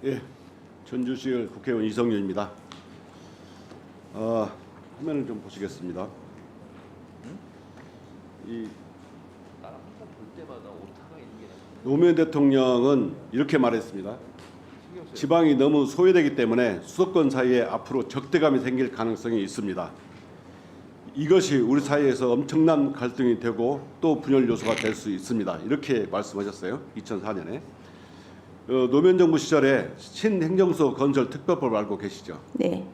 예, 전주시 국회의원 이성윤입니다. 화면을 좀 보시겠습니다. 이 노무현 대통령은 이렇게 말했습니다. 지방이 너무 소외되기 때문에 수도권 사이에 앞으로 적대감이 생길 가능성이 있습니다. 이것이 우리 사이에서 엄청난 갈등이 되고 또 분열 요소가 될 수 있습니다. 이렇게 말씀하셨어요. 2004년에. 노무현 정부 시절에 신행정소 건설 특별법을 알고 계시죠? 네.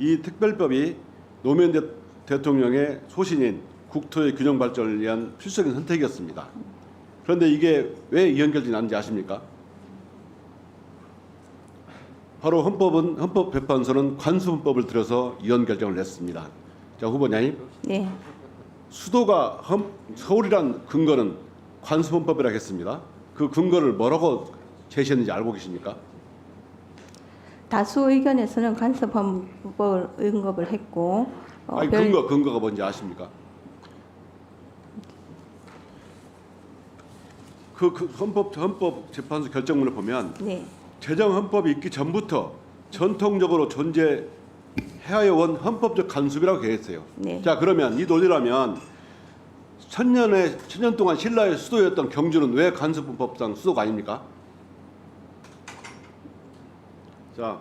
이 특별법이 노무현 대통령의 소신인 국토의 균형 발전을 위한 필수적인 선택이었습니다. 그런데 이게 왜 이연결진이 났는지 아십니까? 바로 헌법재판소는 관수헌법을 들여서 이혼 결정을 냈습니다. 자, 후보자님. 네. 수도가 서울이란 근거는 관수헌법이라고 했습니다. 그 근거를 뭐라고 제시했는지 알고 계십니까? 다수 의견에서는 간섭헌법을 언급을 했고 아니, 근거가 뭔지 아십니까? 그 헌법재판소 결정문을 보면 네. 제정헌법이 있기 전부터 전통적으로 존재해야 온 헌법적 간섭이라고 계획했어요. 네. 자, 그러면 이 논리라면 천년 동안 신라의 수도였던 경주는 왜 간섭헌법상 수도가 아닙니까? 자,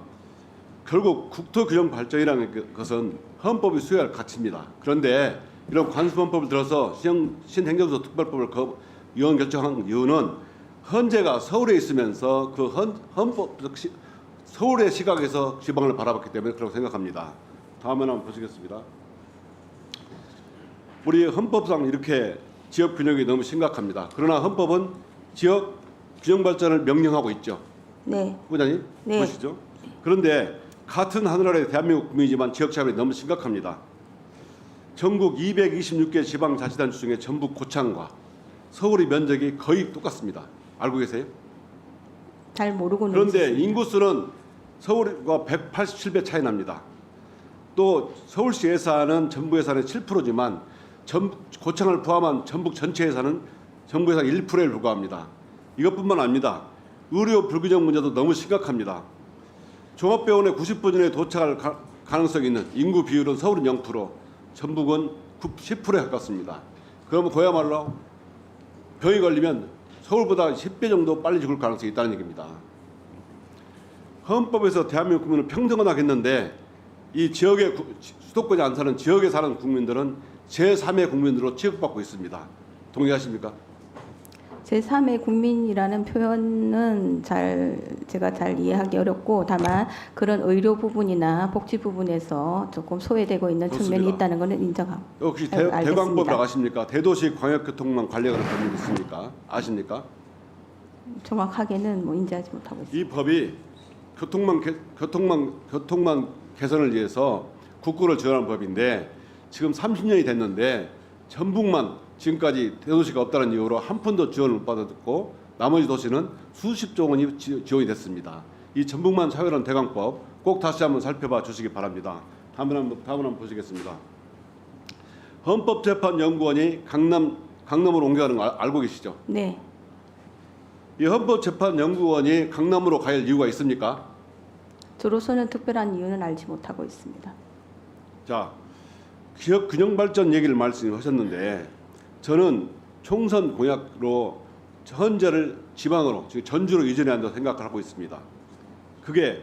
결국 국토균형 발전이라는 것은 헌법이 수여할 가치입니다. 그런데 이런 관수헌법을 들어서 신행정소 특별법을 이혼 결정한 이유는 헌재가 서울에 있으면서 그 헌법적 서울의 시각에서 지방을 바라봤기 때문에 그렇게 생각합니다. 다음 하나 한번 보시겠습니다. 우리 헌법상 이렇게 지역 균형이 너무 심각합니다. 그러나 헌법은 지역 균형 발전을 명령하고 있죠. 네. 후보자님, 네. 보시죠. 그런데 같은 하늘아래 대한민국 국민이지만 지역 차별이 너무 심각합니다. 전국 226개 지방자치단체 중에 전북 고창과 서울의 면적이 거의 똑같습니다. 알고 계세요? 잘 모르고는 그런데 있었습니다. 인구수는 서울과 187배 차이 납니다. 또 서울시 예산은 전부 예산의 7%지만 고창을 포함한 전북 전체 예산은 전부 예산 1%에 불과합니다. 이것뿐만 아닙니다. 의료 불균형 문제도 너무 심각합니다. 종합병원에 90분 전에 도착할 가능성이 있는 인구 비율은 서울은 0%, 전북은 10%에 가깝습니다. 그러면 그야말로 병이 걸리면 서울보다 10배 정도 빨리 죽을 가능성이 있다는 얘기입니다. 헌법에서 대한민국 국민을 평등하게 했는데 이 지역의 수도권에 안 사는 지역에 사는 국민들은 제3의 국민으로 취급받고 있습니다. 동의하십니까? 제3의 국민이라는 표현은 제가 잘 이해하기 어렵고 다만 그런 의료 부분이나 복지 부분에서 조금 소외되고 있는 좋습니다. 측면이 있다는 것은 인정하고 혹시 알겠습니다. 대광법이라고 아십니까? 대도시 광역교통망 관리하는 법률이 있습니까? 아십니까? 정확하게는 인지하지 못하고 있습니다. 이 법이 교통망 개선을 위해서 국고를 지원하는 법인데 지금 30년이 됐는데 전북만 지금까지 대도시가 없다는 이유로 한 푼도 지원을 못 받았고 나머지 도시는 수십조 원이 지원이 됐습니다. 이 전북만 차별한 대강법 꼭 다시 한번 살펴봐 주시기 바랍니다. 다음을 한번 보시겠습니다. 헌법재판연구원이 강남으로 옮겨가는 거 알고 계시죠? 네. 이 헌법재판연구원이 강남으로 갈 이유가 있습니까? 저로서는 특별한 이유는 알지 못하고 있습니다. 자, 지역 균형 발전 얘기를 말씀하셨는데 저는 총선 공약으로 헌재를 지방으로 즉 전주로 이전해야 한다고 생각을 하고 있습니다. 그게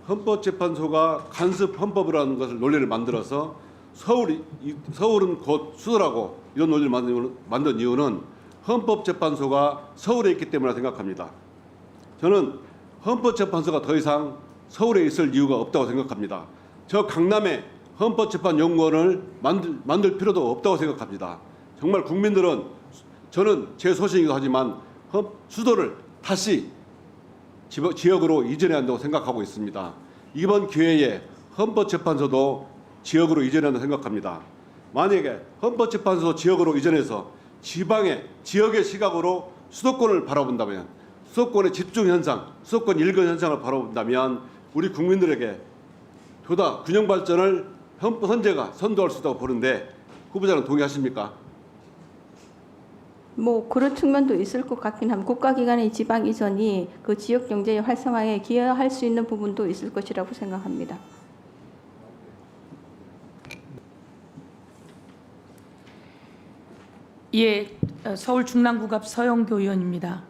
헌법재판소가 간섭 헌법이라는 것을 논리를 만들어서 서울은 곧 수도라고 이런 논리를 만든 이유는 헌법재판소가 서울에 있기 때문이라 생각합니다. 저는 헌법재판소가 더 이상 서울에 있을 이유가 없다고 생각합니다. 저 강남에 헌법재판연구원을 만들 필요도 없다고 생각합니다. 정말 국민들은 저는 제 소신이기도 하지만 수도를 다시 지역으로 이전해야 한다고 생각하고 있습니다. 이번 기회에 헌법재판소도 지역으로 이전해야 한다고 생각합니다. 만약에 헌법재판소 지역으로 이전해서 지역의 시각으로 수도권을 바라본다면 수도권의 집중 현상, 수도권 일거 현상을 바라본다면 우리 국민들에게 보다 균형 발전을 헌재가 선도할 수 있다고 보는데 후보자는 동의하십니까? 뭐 그런 측면도 있을 것 같긴 합니다. 국가기관의 지방 이전이 그 지역 경제의 활성화에 기여할 수 있는 부분도 있을 것이라고 생각합니다. 예, 서울 중랑구갑 서영교 의원입니다.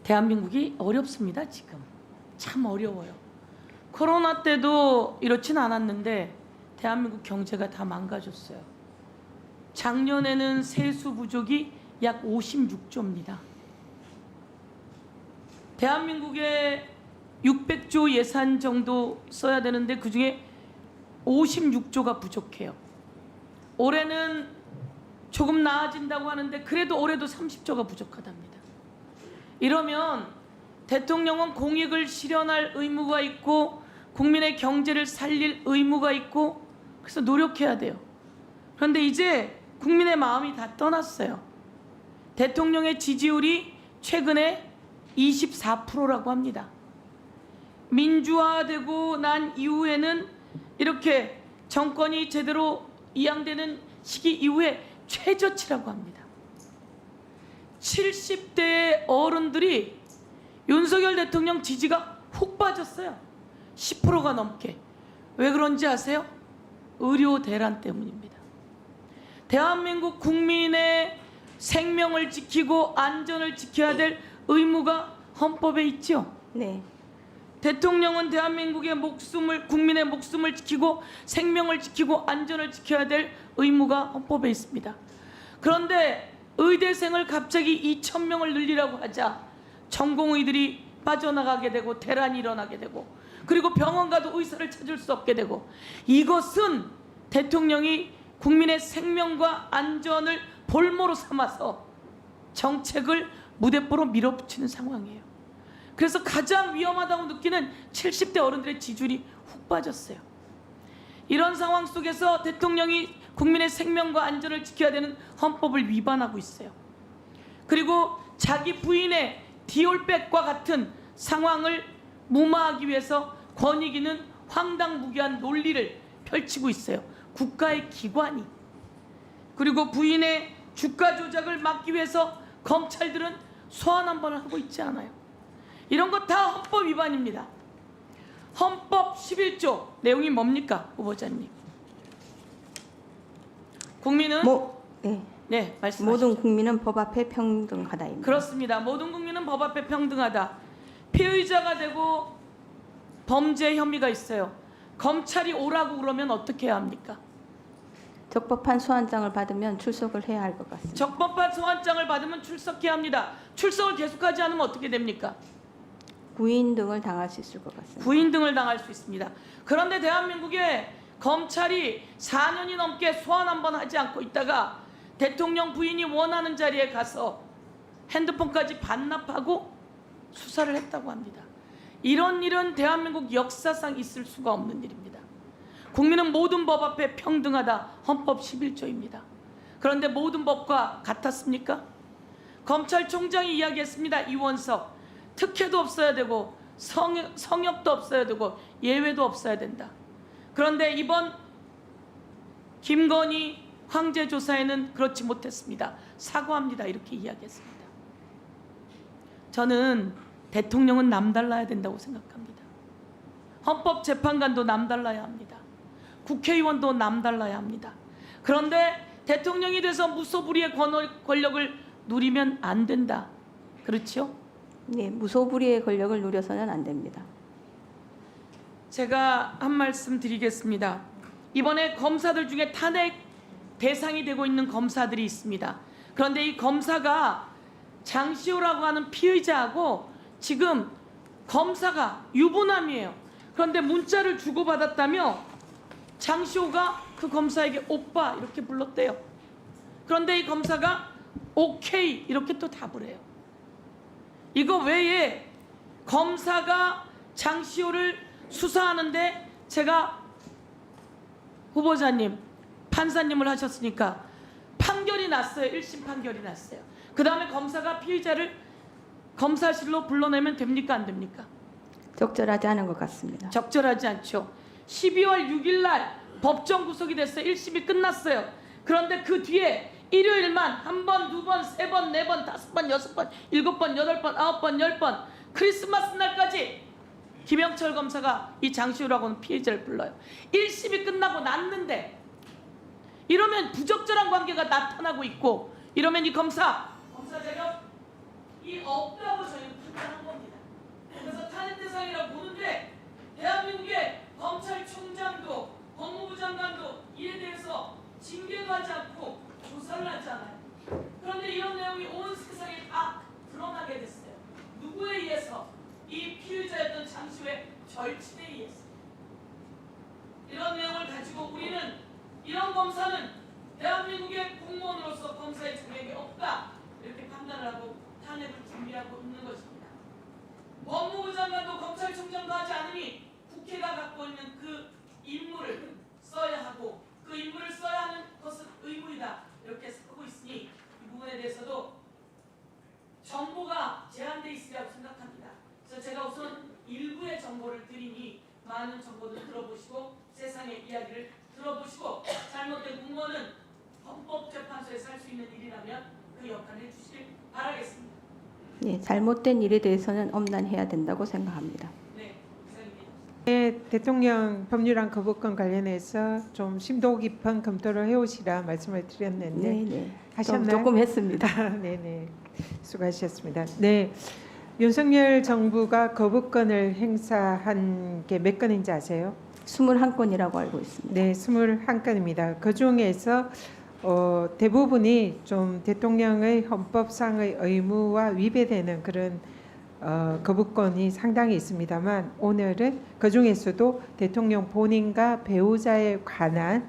대한민국이 어렵습니다. 지금 참 어려워요. 코로나 때도 이렇진 않았는데 대한민국 경제가 다 망가졌어요. 작년에는 세수 부족이 약 56조입니다. 대한민국에 600조 예산 정도 써야 되는데 그중에 56조가 부족해요. 올해는 조금 나아진다고 하는데 그래도 올해도 30조가 부족하답니다. 이러면 대통령은 공익을 실현할 의무가 있고 국민의 경제를 살릴 의무가 있고 그래서 노력해야 돼요. 그런데 이제 국민의 마음이 다 떠났어요. 대통령의 지지율이 최근에 24%라고 합니다. 민주화되고 난 이후에는 이렇게 정권이 제대로 이양되는 시기 이후에 최저치라고 합니다. 70대의 어른들이 윤석열 대통령 지지가 훅 빠졌어요. 10%가 넘게. 왜 그런지 아세요? 의료 대란 때문입니다. 대한민국 국민의 생명을 지키고 안전을 지켜야 될 의무가 헌법에 있죠. 네. 대통령은 대한민국의 목숨을 국민의 목숨을 지키고 생명을 지키고 안전을 지켜야 될 의무가 헌법에 있습니다. 그런데 의대생을 갑자기 2,000명을 늘리라고 하자 전공의들이 빠져나가게 되고 대란이 일어나게 되고 그리고 병원 가도 의사를 찾을 수 없게 되고 이것은 대통령이 국민의 생명과 안전을 볼모로 삼아서 정책을 무대뽀로 밀어붙이는 상황이에요. 그래서 가장 위험하다고 느끼는 70대 어른들의 지지율이 훅 빠졌어요. 이런 상황 속에서 대통령이 국민의 생명과 안전을 지켜야 되는 헌법을 위반하고 있어요. 그리고 자기 부인의 디올백과 같은 상황을 무마하기 위해서 권익위는 황당무계한 논리를 펼치고 있어요. 국가의 기관이. 그리고 부인의 주가 조작을 막기 위해서 검찰들은 소환 한 번을 하고 있지 않아요. 이런 거 다 헌법 위반입니다. 헌법 11조 내용이 뭡니까, 후보자님? 국민은 네, 말씀하시죠. 모든 국민은 법 앞에 평등하다입니다. 그렇습니다. 모든 국민은 법 앞에 평등하다. 피의자가 되고 범죄 혐의가 있어요. 검찰이 오라고 그러면 어떻게 해야 합니까? 적법한 소환장을 받으면 출석을 해야 할 것 같습니다. 적법한 소환장을 받으면 출석해야 합니다. 출석을 계속하지 않으면 어떻게 됩니까? 구인 등을 당할 수 있을 것 같습니다. 구인 등을 당할 수 있습니다. 그런데 대한민국에 검찰이 4년이 넘게 소환 한 번 하지 않고 있다가 대통령 부인이 원하는 자리에 가서 핸드폰까지 반납하고 수사를 했다고 합니다. 이런 일은 대한민국 역사상 있을 수가 없는 일입니다. 국민은 모든 법 앞에 평등하다. 헌법 11조입니다. 그런데 모든 법과 같았습니까? 검찰총장이 이야기했습니다. 이원석. 특혜도 없어야 되고 성역도 없어야 되고 예외도 없어야 된다. 그런데 이번 김건희 황제 조사에는 그렇지 못했습니다. 사과합니다. 이렇게 이야기했습니다. 저는 대통령은 남달라야 된다고 생각합니다. 헌법재판관도 남달라야 합니다. 국회의원도 남달라야 합니다. 그런데 대통령이 돼서 무소불위의 권력을 누리면 안 된다. 그렇죠? 네, 무소불위의 권력을 누려서는 안 됩니다. 제가 한 말씀 드리겠습니다. 이번에 검사들 중에 탄핵 대상이 되고 있는 검사들이 있습니다. 그런데 이 검사가 장시호라고 하는 피의자하고 지금 검사가 유부남이에요. 그런데 문자를 주고받았다며 장시호가 그 검사에게 오빠 이렇게 불렀대요. 그런데 이 검사가 오케이 이렇게 또 답을 해요. 이거 외에 검사가 장시호를 수사하는데 제가 후보자님, 판사님을 하셨으니까 판결이 났어요. 1심 판결이 났어요. 그 다음에 검사가 피의자를 검사실로 불러내면 됩니까? 안 됩니까? 적절하지 않은 것 같습니다. 적절하지 않죠. 12월 6일 날 법정 구속이 됐어요. 1심이 끝났어요. 그런데 그 뒤에 일요일만 한 번, 두 번, 세 번, 네 번, 다섯 번, 여섯 번, 일곱 번, 여덟 번, 아홉 번, 열 번 크리스마스 날까지 김영철 검사가 이 장시호라고는 피해자를 불러요. 1심이 끝나고 났는데 이러면 부적절한 관계가 나타나고 있고 이러면 이 검사 자격 이 없다고 저희는 판단한 겁니다. 그래서 탄핵 대상이라고 보는데 대한민국의 검찰총장도 법무부 장관도 이에 대해서 징계도 하지 않고 조사를 하지 않아요. 그런데 이런 내용이 온 세상에 다 드러나게 됐어요. 누구에 의해서? 이 피의자였던 장시호의 절친에 의해서. 이런 내용을 가지고 우리는 이런 검사는 대한민국의 공무원으로서 검사의 자격이 없다 이렇게 판단을 하고 탄핵을 준비하고 있는 것입니다. 법무부 장관도 검찰총장도 하지 않으니 국회가 갖고 있는 그 임무를 써야 하고 그 임무를 써야 하는 것은 의무이다 이렇게 쓰고 있으니 이 부분에 대해서도 정보가 제한되어 있으리라고 생각합니다. 그래서 제가 우선 일부의 정보를 드리니 많은 정보들 들어보시고 세상의 이야기를 들어보시고 잘못된 공무원은 헌법재판소에서 할 수 있는 일이라면 그 역할을 해주시길 바라겠습니다. 네, 잘못된 일에 대해서는 엄단해야 된다고 생각합니다. 네, 이상입니다. 네, 대통령 법률안 거부권 관련해서 좀 심도 깊은 검토를 해오시라 말씀을 드렸는데 네, 네. 하셨나요? 조금 했습니다. 네네, 수고하셨습니다. 네, 윤석열 정부가 거부권을 행사한 게 몇 건인지 아세요? 21건이라고 알고 있습니다. 네, 21건입니다. 그 중에서 대부분이 좀 대통령의 헌법상의 의무와 위배되는 그런 거부권이 상당히 있습니다만 오늘은 그 중에서도 대통령 본인과 배우자에 관한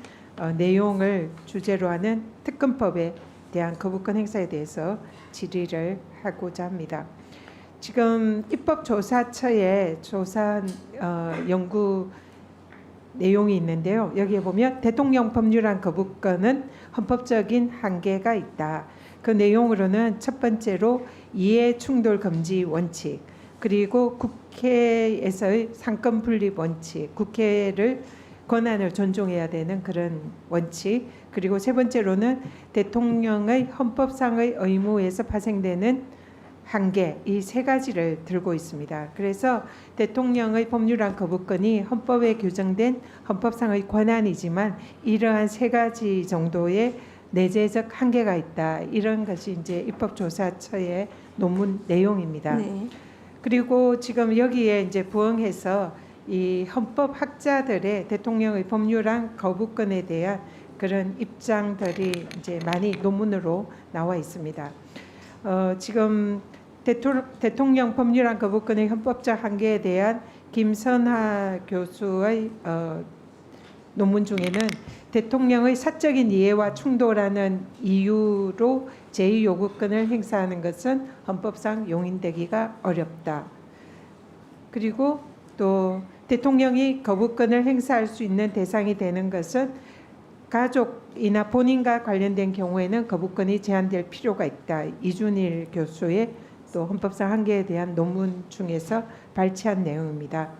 내용을 주제로 하는 특검법에 대한 거부권 행사에 대해서 질의를 하고자 합니다. 지금 입법조사처에 조사한 연구 내용이 있는데요. 여기에 보면 대통령 법률안 거부권은 헌법적인 한계가 있다. 그 내용으로는 첫 번째로 이해 충돌 금지 원칙, 그리고 국회에서의 상권 분립 원칙, 국회를 권한을 존중해야 되는 그런 원칙, 그리고 세 번째로는 대통령의 헌법상의 의무에서 파생되는 한계, 이 세 가지를 들고 있습니다. 그래서 대통령의 법률안 거부권이 헌법에 규정된 헌법상의 권한이지만 이러한 세 가지 정도의 내재적 한계가 있다. 이런 것이 이제 입법조사처의 논문 내용입니다. 네. 그리고 지금 여기에 이제 부응해서 이 헌법학자들의 대통령의 법률안 거부권에 대한 그런 입장들이 이제 많이 논문으로 나와 있습니다. 지금 대통령 법률안 거부권의 헌법적 한계에 대한 김선하 교수의 논문 중에는 대통령의 사적인 이해와 충돌하는 이유로 제2요구권을 행사하는 것은 헌법상 용인되기가 어렵다. 그리고 또 대통령이 거부권을 행사할 수 있는 대상이 되는 것은 가족이나 본인과 관련된 경우에는 거부권이 제한될 필요가 있다. 이준일 교수의 또 헌법상 한계에 대한 논문 중에서 발췌한 내용입니다.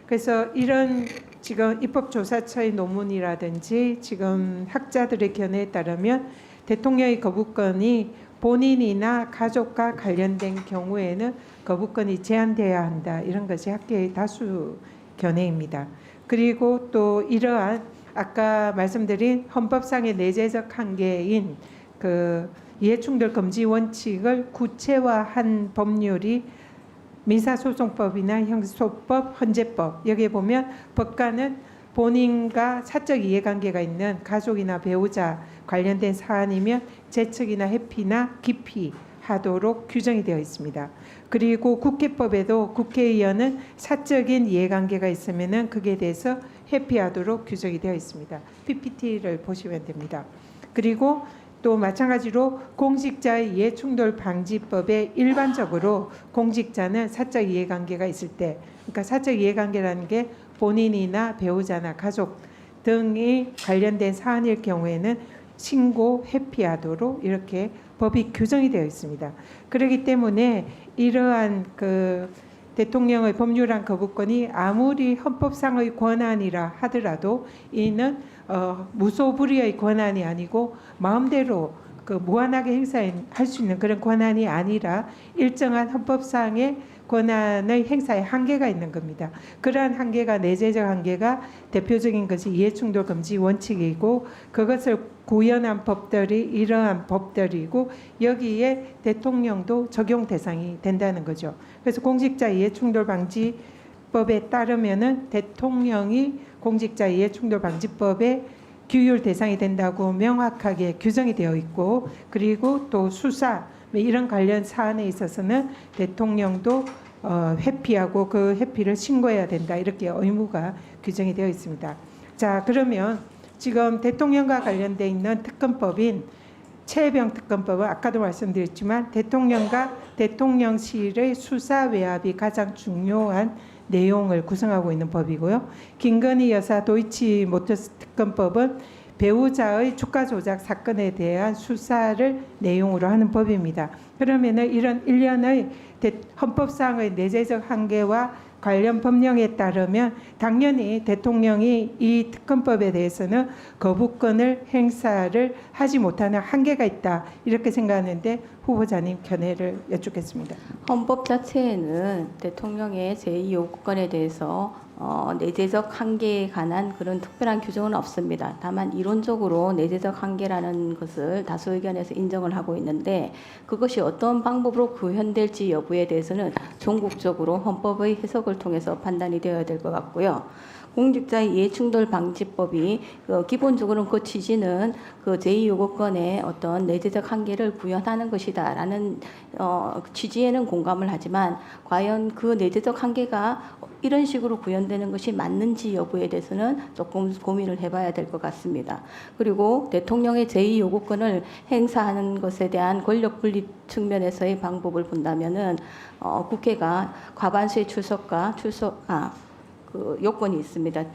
그래서 이런 지금 입법조사처의 논문이라든지 지금 학자들의 견해에 따르면 대통령의 거부권이 본인이나 가족과 관련된 경우에는 거부권이 제한되어야 한다. 이런 것이 학계의 다수 견해입니다. 그리고 또 이러한 아까 말씀드린 헌법상의 내재적 한계인 그 이해충돌 금지 원칙을 구체화한 법률이 민사소송법이나 형사소법, 헌재법. 여기에 보면 법관은 본인과 사적 이해관계가 있는 가족이나 배우자 관련된 사안이면 재척이나 회피나 기피하도록 규정이 되어 있습니다. 그리고 국회법에도 국회의원은 사적인 이해관계가 있으면은 그에 대해서 회피하도록 규정이 되어 있습니다. PPT를 보시면 됩니다. 그리고 또 마찬가지로 공직자의 이해충돌 방지법에 일반적으로 공직자는 사적 이해관계가 있을 때, 그러니까 사적 이해관계라는 게 본인이나 배우자나 가족 등이 관련된 사안일 경우에는 신고 회피하도록 이렇게 법이 규정이 되어 있습니다. 그렇기 때문에 이러한 그 대통령의 법률안 거부권이 아무리 헌법상의 권한이라 하더라도 이는 무소불위의 권한이 아니고 마음대로 그 무한하게 행사할 수 있는 그런 권한이 아니라 일정한 헌법상의 권한의 행사에 한계가 있는 겁니다. 그러한 한계가 내재적 한계가 대표적인 것이 이해충돌 금지 원칙이고 그것을 구현한 법들이 이러한 법들이고 여기에 대통령도 적용 대상이 된다는 거죠. 그래서 공직자 이해충돌 방지법에 따르면은 대통령이 공직자 이해충돌 방지법에 규율 대상이 된다고 명확하게 규정이 되어 있고 그리고 또 수사 이런 관련 사안에 있어서는 대통령도 회피하고 그 회피를 신고해야 된다 이렇게 의무가 규정이 되어 있습니다. 자 그러면 지금 대통령과 관련돼 있는 특검법인 최혜병 특검법은 아까도 말씀드렸지만 대통령과 대통령실의 수사 외압이 가장 중요한 내용을 구성하고 있는 법이고요. 김건희 여사 도이치모터스 특검법은 배우자의 주가 조작 사건에 대한 수사를 내용으로 하는 법입니다. 그러면은 이런 일련의 헌법상의 내재적 한계와 관련 법령에 따르면 당연히 대통령이 이 특검법에 대해서는 거부권을 행사를 하지 못하는 한계가 있다 이렇게 생각하는데 후보자님 견해를 여쭙겠습니다. 헌법 자체에는 대통령의 제2요구권에 대해서 내재적 한계에 관한 그런 특별한 규정은 없습니다. 다만 이론적으로 내재적 한계라는 것을 다수 의견에서 인정을 하고 있는데 그것이 어떤 방법으로 구현될지 여부에 대해서는 종국적으로 헌법의 해석을 통해서 판단이 되어야 될 것 같고요. 공직자 이해충돌 방지법이 기본적으로 그 취지는 그 제2요구권의 어떤 내재적 한계를 구현하는 것이다라는 취지에는 공감을 하지만 과연 그 내재적 한계가 이런 식으로 구현되는 것이 맞는지 여부에 대해서는 조금 고민을 해봐야 될 것 같습니다. 그리고 대통령의 제2요구권을 행사하는 것에 대한 권력 분립 측면에서의 방법을 본다면은 국회가 과반수의 출석과 그 요건이 있습니다.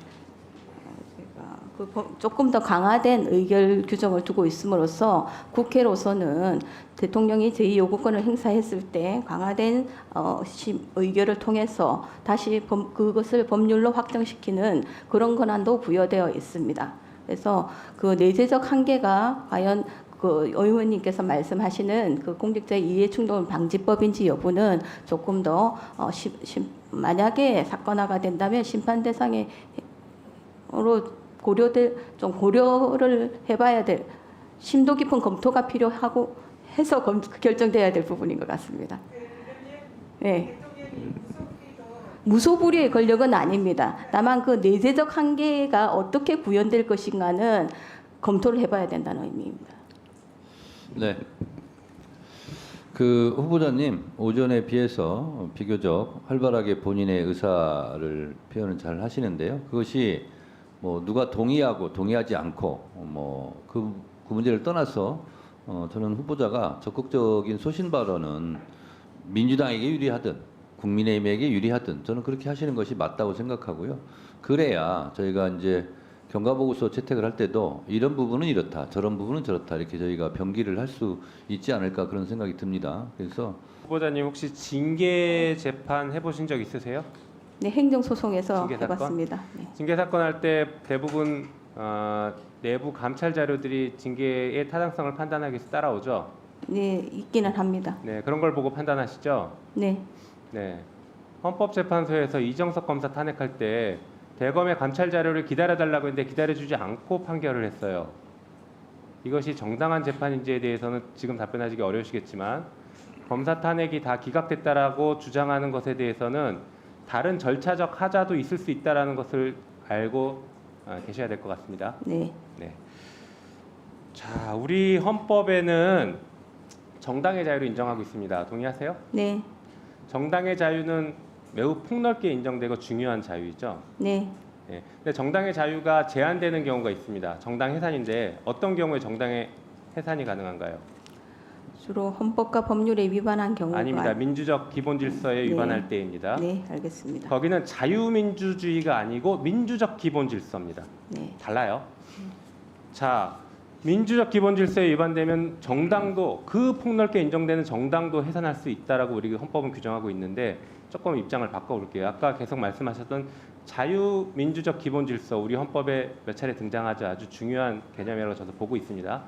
조금 더 강화된 의결 규정을 두고 있음으로써 국회로서는 대통령이 제2요구권을 행사했을 때 강화된 의결을 통해서 다시 그것을 법률로 확정시키는 그런 권한도 부여되어 있습니다. 그래서 그 내재적 한계가 과연 그 의원님께서 말씀하시는 그 공직자 이해충돌 방지법인지 여부는 조금 더 만약에 사건화가 된다면 심판 대상으로 고려를 해봐야 될 심도 깊은 검토가 필요하고 해서 결정돼야 될 부분인 것 같습니다. 네. 무소불위의 권력은 아닙니다. 다만 그 내재적 한계가 어떻게 구현될 것인가는 검토를 해봐야 된다는 의미입니다. 네. 그 후보자님 오전에 비해서 비교적 활발하게 본인의 의사를 표현을 잘 하시는데요. 그것이 뭐 누가 동의하고 동의하지 않고 뭐 그 문제를 떠나서 저는 후보자가 적극적인 소신 발언은 민주당에게 유리하든 국민의힘에게 유리하든 저는 그렇게 하시는 것이 맞다고 생각하고요. 그래야 저희가 이제 경과보고서 채택을 할 때도 이런 부분은 이렇다, 저런 부분은 저렇다 이렇게 저희가 병기를 할 수 있지 않을까 그런 생각이 듭니다. 그래서 후보자님 혹시 징계 재판 해보신 적 있으세요? 네, 행정소송에서 징계 사건? 해봤습니다. 네. 징계 사건 할 때 대부분 내부 감찰 자료들이 징계의 타당성을 판단하기 위해서 따라오죠. 네, 있기는 합니다. 네, 그런 걸 보고 판단하시죠. 네. 네, 헌법재판소에서 이정석 검사 탄핵할 때 대검의 감찰 자료를 기다려달라고 했는데 기다려주지 않고 판결을 했어요. 이것이 정당한 재판인지에 대해서는 지금 답변하시기 어려우시겠지만 검사 탄핵이 다 기각됐다라고 주장하는 것에 대해서는 다른 절차적 하자도 있을 수 있다라는 것을 알고 계셔야 될 것 같습니다. 네. 네. 자, 우리 헌법에는 정당의 자유를 인정하고 있습니다. 동의하세요? 네. 정당의 자유는 매우 폭넓게 인정되고 중요한 자유이죠. 네. 네. 근데 정당의 자유가 제한되는 경우가 있습니다. 정당 해산인데 어떤 경우에 정당의 해산이 가능한가요? 주로 헌법과 법률에 위반한 경우가 아닙니다. 민주적 기본 질서에 네. 위반할 때입니다. 네, 알겠습니다. 거기는 자유민주주의가 아니고 민주적 기본 질서입니다. 네. 달라요. 자, 민주적 기본 질서에 위반되면 정당도 그 폭넓게 인정되는 정당도 해산할 수 있다라고 우리 헌법은 규정하고 있는데 조금 입장을 바꿔볼게요. 아까 계속 말씀하셨던 자유민주적 기본 질서 우리 헌법에 몇 차례 등장하자 아주 중요한 개념이라고 저도 보고 있습니다.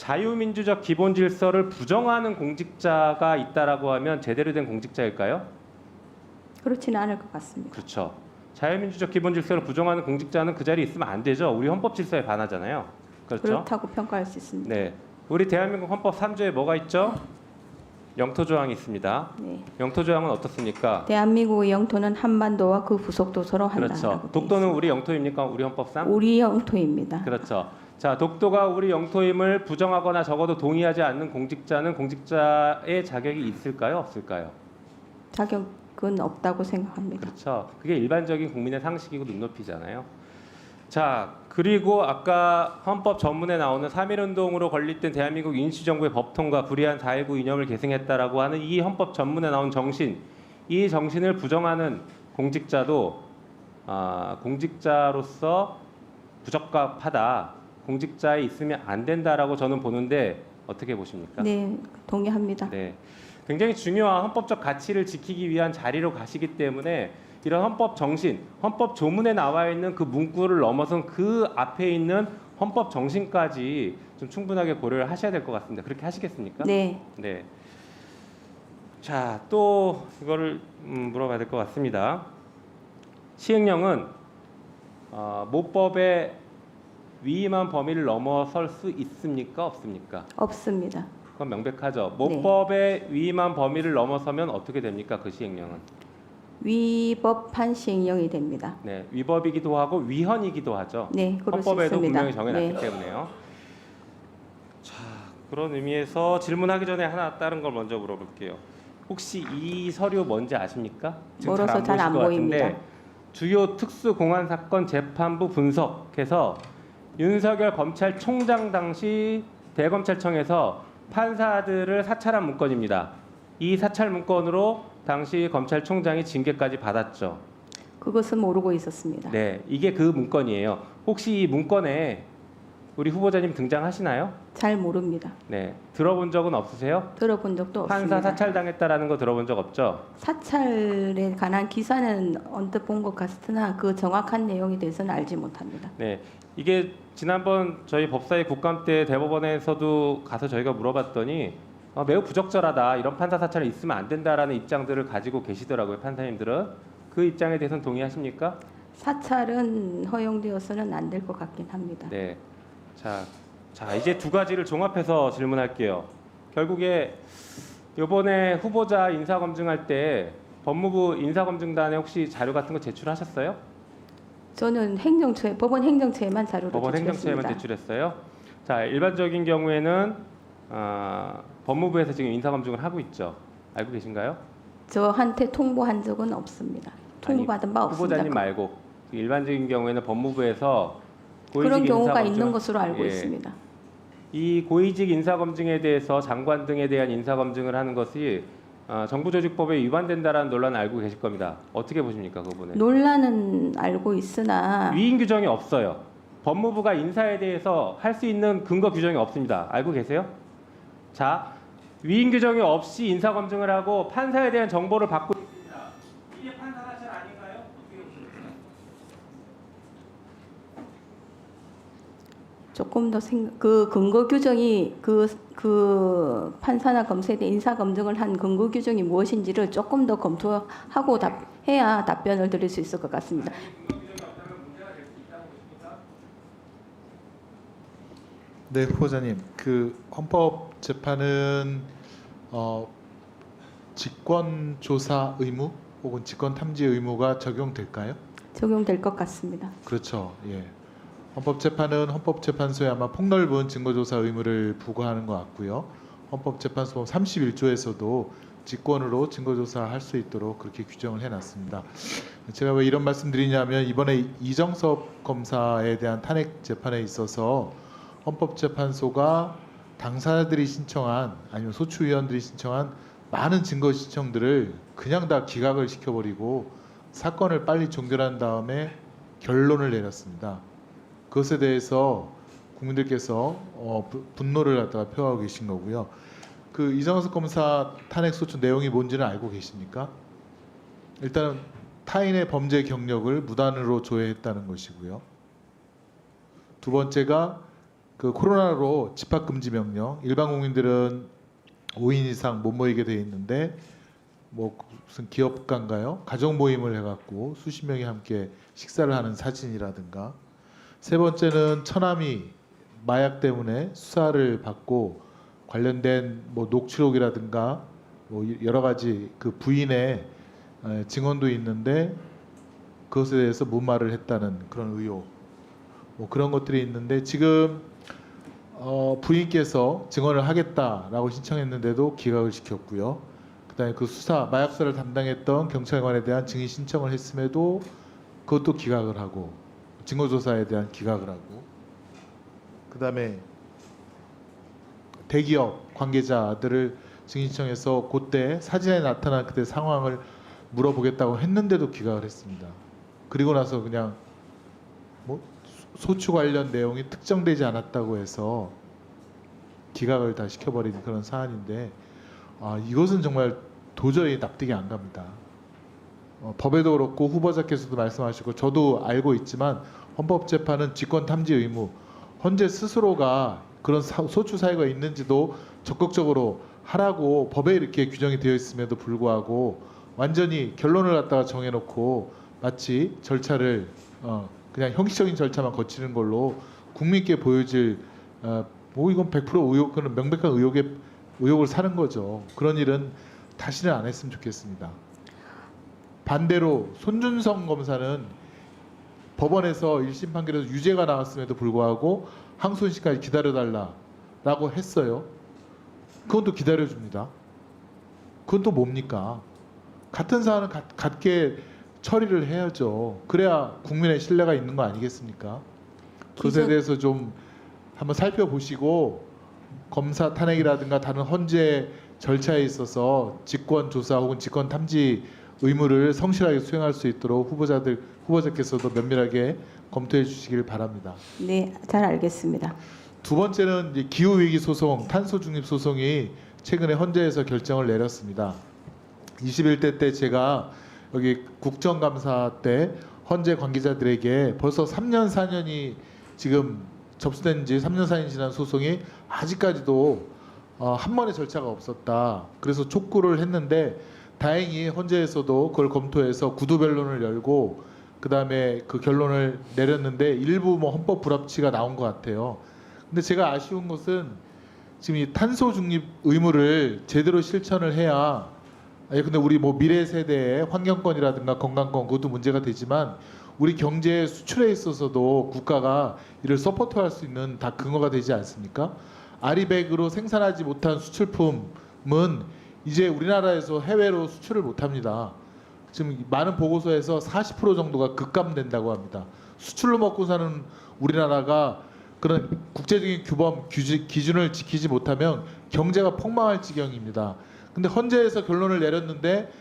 자유민주적 기본 질서를 부정하는 공직자가 있다라고 하면 제대로 된 공직자일까요? 그렇지는 않을 것 같습니다. 그렇죠. 자유민주적 기본 질서를 부정하는 공직자는 그 자리에 있으면 안 되죠. 우리 헌법 질서에 반하잖아요. 그렇죠? 그렇다고 평가할 수 있습니다. 네. 우리 대한민국 헌법 3조에 뭐가 있죠? 영토 조항이 있습니다. 네. 영토 조항은 어떻습니까? 대한민국의 영토는 한반도와 그 부속도 서로 한다라고 그렇죠. 돼 독도는 있습니다. 우리 영토입니까? 우리 헌법상? 우리 영토입니다. 그렇죠. 자, 독도가 우리 영토임을 부정하거나 적어도 동의하지 않는 공직자는 공직자의 자격이 있을까요? 없을까요? 자격은 없다고 생각합니다. 그렇죠. 그게 일반적인 국민의 상식이고 눈높이잖아요. 자, 그리고 아까 헌법 전문에 나오는 3.1운동으로 건립된 대한민국 민주정부의 법통과 불의한 4.19 이념을 계승했다라고 하는 이 헌법 전문에 나온 정신, 이 정신을 부정하는 공직자도 공직자로서 부적합하다, 공직자에 있으면 안 된다라고 저는 보는데 어떻게 보십니까? 네, 동의합니다. 네, 굉장히 중요한 헌법적 가치를 지키기 위한 자리로 가시기 때문에 이런 헌법 정신, 헌법 조문에 나와 있는 그 문구를 넘어선 그 앞에 있는 헌법 정신까지 좀 충분하게 고려를 하셔야 될 것 같습니다. 그렇게 하시겠습니까? 네, 네. 자, 또 이거를 물어봐야 될 것 같습니다. 시행령은 모법의 위임한 범위를 넘어설 수 있습니까? 없습니까? 없습니다. 그건 명백하죠. 모법의 위임한 범위를 넘어서면 어떻게 됩니까? 그 시행령은? 위법한 시행령이 됩니다. 네, 위법이기도 하고 위헌이기도 하죠. 네, 그럴 수 헌법에도 있습니다. 분명히 정해놨기 네. 때문에요. 자, 그런 의미에서 질문하기 전에 하나 다른 걸 먼저 물어볼게요. 혹시 이 서류 뭔지 아십니까? 지금 멀어서 잘 안 보이실 것 보입니다. 같은데 주요 특수공안사건 재판부 분석해서 윤석열 검찰총장 당시 대검찰청에서 판사들을 사찰한 문건입니다. 이 사찰 문건으로 당시 검찰총장이 징계까지 받았죠. 그것은 모르고 있었습니다. 네, 이게 그 문건이에요. 혹시 이 문건에 우리 후보자님 등장하시나요? 잘 모릅니다. 네, 들어본 적은 없으세요? 들어본 적도 판사 없습니다. 사찰당했다라는 거 들어본 적 없죠? 사찰에 관한 기사는 언뜻 본 것 같으나 그 정확한 내용에 대해서는 알지 못합니다. 네, 이게 지난번 저희 법사위 국감 때 대법원에서도 가서 저희가 물어봤더니 매우 부적절하다, 이런 판사 사찰이 있으면 안 된다라는 입장들을 가지고 계시더라고요. 판사님들은 그 입장에 대해서는 동의하십니까? 사찰은 허용되어서는 안 될 것 같긴 합니다. 네, 자 이제 두 가지를 종합해서 질문할게요. 결국에 이번에 후보자 인사 검증할 때 법무부 인사검증단에 혹시 자료 같은 거 제출하셨어요? 저는 행정처에 법원 행정처에만 자료를 법원 행정처에만 제출했습니다. 제출했어요. 자, 일반적인 경우에는 법무부에서 지금 인사검증을 하고 있죠. 알고 계신가요? 저한테 통보한 적은 없습니다. 통보받은 바 없습니다. 후보자님 말고 일반적인 경우에는 법무부에서 그런 고위직 경우가 인사검증- 있는 것으로 알고 예. 있습니다. 이 고위직 인사검증에 대해서 장관 등에 대한 인사검증을 하는 것이 정부조직법에 위반된다라는 논란을 알고 계실 겁니다. 어떻게 보십니까, 그 부분에? 논란은 알고 있으나 위임 규정이 없어요. 법무부가 인사에 대해서 할 수 있는 근거 규정이 없습니다. 알고 계세요? 자, 위임 규정이 없이 인사 검증을 하고 판사에 대한 정보를 받고 있습니다. 이게 판사 사찰 아닌가요? 어떻게 보십니까? 조금 더 그 근거 규정이 그 판사나 검사에 대한 인사 검증을 한 근거 규정이 무엇인지를 조금 더 검토하고 해야 답변을 드릴 수 있을 것 같습니다. 네, 후보자님. 그 헌법 재판은 직권 조사 의무 혹은 직권 탐지 의무가 적용될까요? 적용될 것 같습니다. 그렇죠. 예. 헌법재판은 헌법재판소에 아마 폭넓은 증거조사 의무를 부과하는 것 같고요. 헌법재판소법 31조에서도 직권으로 증거조사할 수 있도록 그렇게 규정을 해놨습니다. 제가 왜 이런 말씀드리냐면 이번에 이정섭 검사에 대한 탄핵 재판에 있어서 헌법재판소가 당사자들이 신청한 아니면 소추위원들이 신청한 많은 증거 신청들을 그냥 다 기각을 시켜버리고 사건을 빨리 종결한 다음에 결론을 내렸습니다. 그것에 대해서 국민들께서 분노를 갖다가 표하고 계신 거고요. 그 이정섭 검사 탄핵 소추 내용이 뭔지는 알고 계십니까? 일단은 타인의 범죄 경력을 무단으로 조회했다는 것이고요. 두 번째가 그 코로나로 집합 금지 명령, 일반 국민들은 5인 이상 못 모이게 돼 있는데 뭐 무슨 기업가인가요? 가족 모임을 해갖고 수십 명이 함께 식사를 하는 사진이라든가, 세 번째는 처남이 마약 때문에 수사를 받고 관련된 뭐 녹취록이라든가 뭐 여러 가지 그 부인의 증언도 있는데 그것에 대해서 무마를 했다는 그런 의혹, 뭐 그런 것들이 있는데 지금 부인께서 증언을 하겠다라고 신청했는데도 기각을 시켰고요. 그다음에 그 수사 마약 수사를 담당했던 경찰관에 대한 증인 신청을 했음에도 그것도 기각을 하고, 증거조사에 대한 기각을 하고, 그다음에 대기업 관계자들을 증인 신청해서 그때 사진에 나타난 그때 상황을 물어보겠다고 했는데도 기각을 했습니다. 그리고 나서 그냥 뭐 소추 관련 내용이 특정되지 않았다고 해서 기각을 다 시켜버린 그런 사안인데, 이것은 정말 도저히 납득이 안 갑니다. 법에도 그렇고 후보자께서도 말씀하시고 저도 알고 있지만 헌법재판은 직권 탐지 의무, 헌재 스스로가 그런 소추 사유가 있는지도 적극적으로 하라고 법에 이렇게 규정이 되어 있음에도 불구하고 완전히 결론을 갖다가 정해놓고 마치 절차를 그냥 형식적인 절차만 거치는 걸로 국민께 보여질 뭐 이건 100% 의혹은 명백한 의혹을 사는 거죠. 그런 일은 다시는 안 했으면 좋겠습니다. 반대로 손준성 검사는 법원에서 1심 판결에서 유죄가 나왔음에도 불구하고 항소심까지 기다려달라라고 했어요. 그건 또 기다려줍니다. 그건 또 뭡니까? 같은 사안은 같게 처리를 해야죠. 그래야 국민의 신뢰가 있는 거 아니겠습니까? 그것에 대해서 좀 한번 살펴보시고 검사 탄핵이라든가 다른 헌재 절차에 있어서 직권 조사 혹은 직권 탐지 의무를 성실하게 수행할 수 있도록 후보자께서도 면밀하게 검토해 주시길 바랍니다. 네, 잘 알겠습니다. 두 번째는 이제 기후위기 소송, 탄소 중립 소송이 최근에 헌재에서 결정을 내렸습니다. 21대 때 제가 여기 국정감사 때 헌재 관계자들에게 벌써 3년 4년이 지금 접수된 지 3년 4년이 지난 소송이 아직까지도 한 번의 절차가 없었다. 그래서 촉구를 했는데 다행히 헌재에서도 그걸 검토해서 구두 변론을 열고 그다음에 그 결론을 내렸는데 일부 뭐 헌법 불합치가 나온 것 같아요. 근데 제가 아쉬운 것은 지금 이 탄소 중립 의무를 제대로 실천을 해야, 근데 우리 뭐 미래 세대의 환경권이라든가 건강권 그것도 문제가 되지만 우리 경제 수출에 있어서도 국가가 이를 서포트할 수 있는 다 근거가 되지 않습니까? 아리백으로 생산하지 못한 수출품은 이제 우리나라에서 해외로 수출을 못합니다. 지금 많은 보고서에서 40% 정도가 급감된다고 합니다. 수출로 먹고 사는 우리나라가 그런 국제적인 기준을 지키지 못하면 경제가 폭망할 지경입니다. 근데 헌재에서 결론을 내렸는데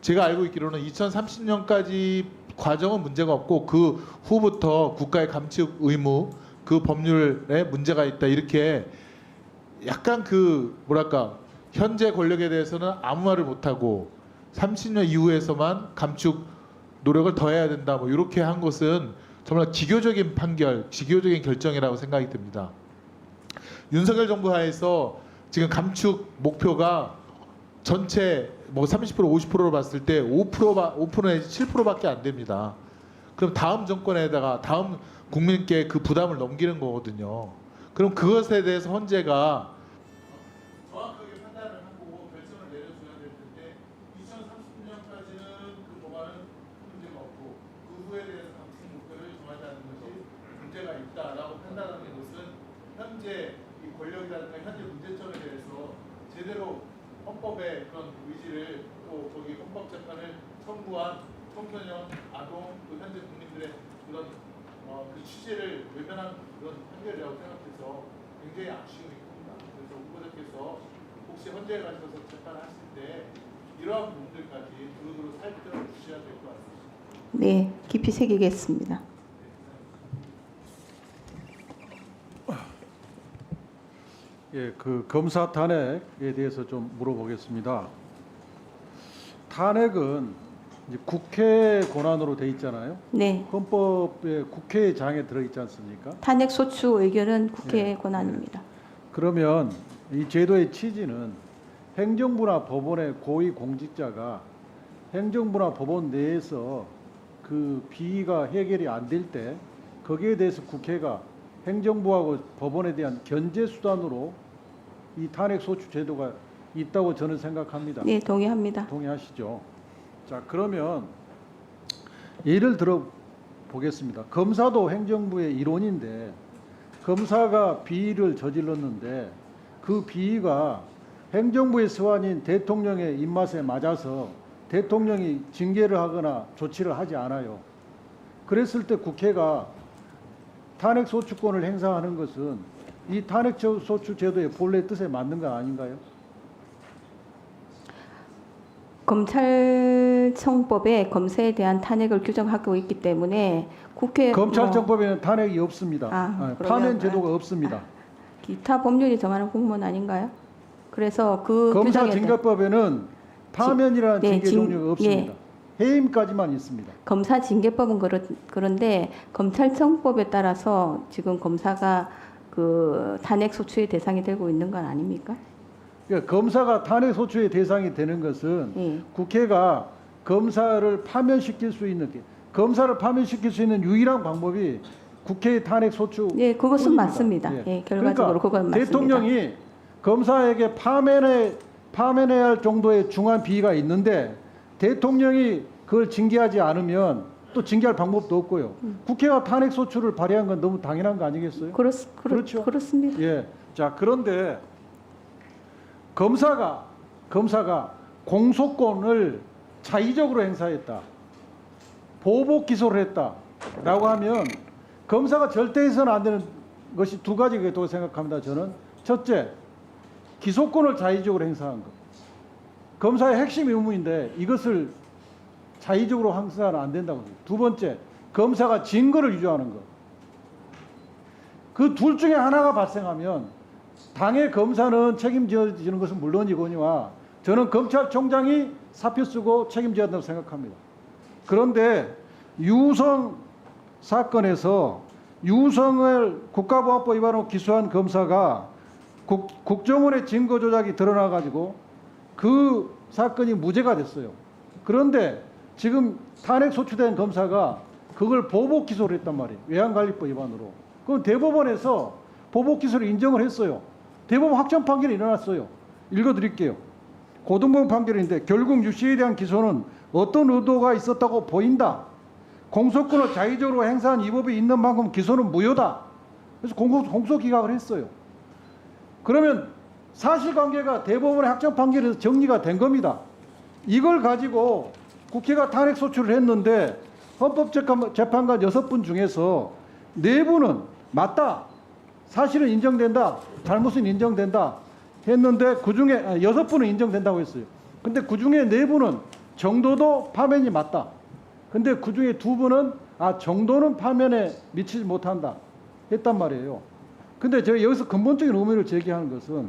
제가 알고 있기로는 2030년까지 과정은 문제가 없고 그 후부터 국가의 감축 의무, 그 법률에 문제가 있다, 이렇게 약간 그 뭐랄까 현재 권력에 대해서는 아무 말을 못하고 30년 이후에서만 감축 노력을 더 해야 된다, 뭐 이렇게 한 것은 정말 기교적인 판결, 기교적인 결정이라고 생각이 듭니다. 윤석열 정부 하에서 지금 감축 목표가 전체 뭐 30% 50%로 봤을 때 5% 내지 7%밖에 안 됩니다. 그럼 다음 정권에다가 다음 국민께 그 부담을 넘기는 거거든요. 그럼 그것에 대해서 헌재가 정확하게 판단을 하고 결정을 내려줘야 될 텐데 2030년까지는 그 법안은 문제가 없고 그 후에 대해서 감축 목표를 정하지 않는 것이 문제가 있다라고 판단하는 것은 현재 이 권력이라든가 현재 문제점에 대해서 제대로 헌법의 그런 의지를 또 거기 헌법재판을 청구한 청소년, 아동, 또 현재 국민들의 그런 그 취지를 외면한 그런 판결이라고 생각해서 굉장히 아쉬움이 큽니다. 그래서 후보자께서 혹시 헌재에 가셔서 재판하실 때 이러한 부분들까지 두루두루 살펴주셔야 될 것 같습니다. 네, 깊이 새기겠습니다. 예, 그 검사 탄핵에 대해서 좀 물어보겠습니다. 탄핵은 이제 국회 권한으로 돼 있잖아요. 네. 헌법에 국회장에 들어 있지 않습니까? 탄핵 소추 의결은 국회 네. 권한입니다. 그러면 이 제도의 취지는 행정부나 법원의 고위 공직자가 행정부나 법원 내에서 그 비위가 해결이 안 될 때 거기에 대해서 국회가 행정부하고 법원에 대한 견제 수단으로 이 탄핵 소추 제도가 있다고 저는 생각합니다. 네, 동의합니다. 동의하시죠? 자, 그러면 예를 들어 보겠습니다. 검사도 행정부의 일원인데 검사가 비위를 저질렀는데 그 비위가 행정부의 서한인 대통령의 입맛에 맞아서 대통령이 징계를 하거나 조치를 하지 않아요. 그랬을 때 국회가 탄핵 소추권을 행사하는 것은 이 탄핵 소추 제도의 본래 뜻에 맞는 거 아닌가요? 검찰청법에 검사에 대한 탄핵을 규정하고 있기 때문에 국회 검찰청법에는 탄핵이 없습니다. 그러면, 파면 제도가 없습니다. 기타 법률이 정하는 공무원 아닌가요? 그래서 그 규정에 검사징계법에는 파면이라는 네, 징계 종류가 없습니다. 해임까지만 있습니다. 검사징계법은 그런데 검찰청법에 따라서 지금 검사가 그 탄핵 소추의 대상이 되고 있는 건 아닙니까? 그러니까 검사가 탄핵 소추의 대상이 되는 것은 예. 국회가 검사를 파면시킬 수 있는 유일한 방법이 국회의 탄핵 소추. 네, 그것은 뿐입니다. 맞습니다. 예, 결과적으로 그러니까 그건 맞습니다. 대통령이 검사에게 파면해야 할 정도의 중한 비위가 있는데 대통령이 그걸 징계하지 않으면 또 징계할 방법도 없고요. 국회가 탄핵 소추를 발의한 건 너무 당연한 거 아니겠어요? 그렇죠. 그렇습니다. 예. 자, 그런데 검사가 공소권을 자의적으로 행사했다. 보복 기소를 했다라고 하면 검사가 절대 해서는 안 되는 것이 두 가지가 있다고 생각합니다. 저는 첫째, 기소권을 자의적으로 행사한 것. 검사의 핵심 의무인데 이것을 자의적으로 행사는 안 된다고 생각합니다. 두 번째, 검사가 증거를 유조하는 것. 그 둘 중에 하나가 발생하면 당의 검사는 책임져지는 것은 물론이거니와 저는 검찰총장이 사표 쓰고 책임져야 한다고 생각합니다. 그런데 유성 사건에서 유성을 국가보안법 위반으로 기소한 검사가 국정원의 증거 조작이 드러나가지고 그 사건이 무죄가 됐어요. 그런데 지금 탄핵 소추된 검사가 그걸 보복 기소를 했단 말이에요. 외환관리법 위반으로. 그럼 대법원에서 보복 기소를 인정을 했어요. 대법원 확정 판결이 일어났어요. 읽어드릴게요. 고등법원 판결인데 결국 유 씨에 대한 기소는 어떤 의도가 있었다고 보인다. 공소권을 자의적으로 행사한 위법이 있는 만큼 기소는 무효다. 그래서 공소 기각을 했어요. 그러면 사실관계가 대법원의 확정 판결에서 정리가 된 겁니다. 이걸 가지고 국회가 탄핵 소추를 했는데 헌법재판관 6분 중에서 4분은 맞다. 사실은 인정된다. 잘못은 인정된다. 했는데 그중에 6분은 인정된다고 했어요. 근데 그중에 4분은 정도도 파면이 맞다. 근데 그중에 2분은 정도는 파면에 미치지 못한다. 했단 말이에요. 근데 제가 여기서 근본적인 의문을 제기하는 것은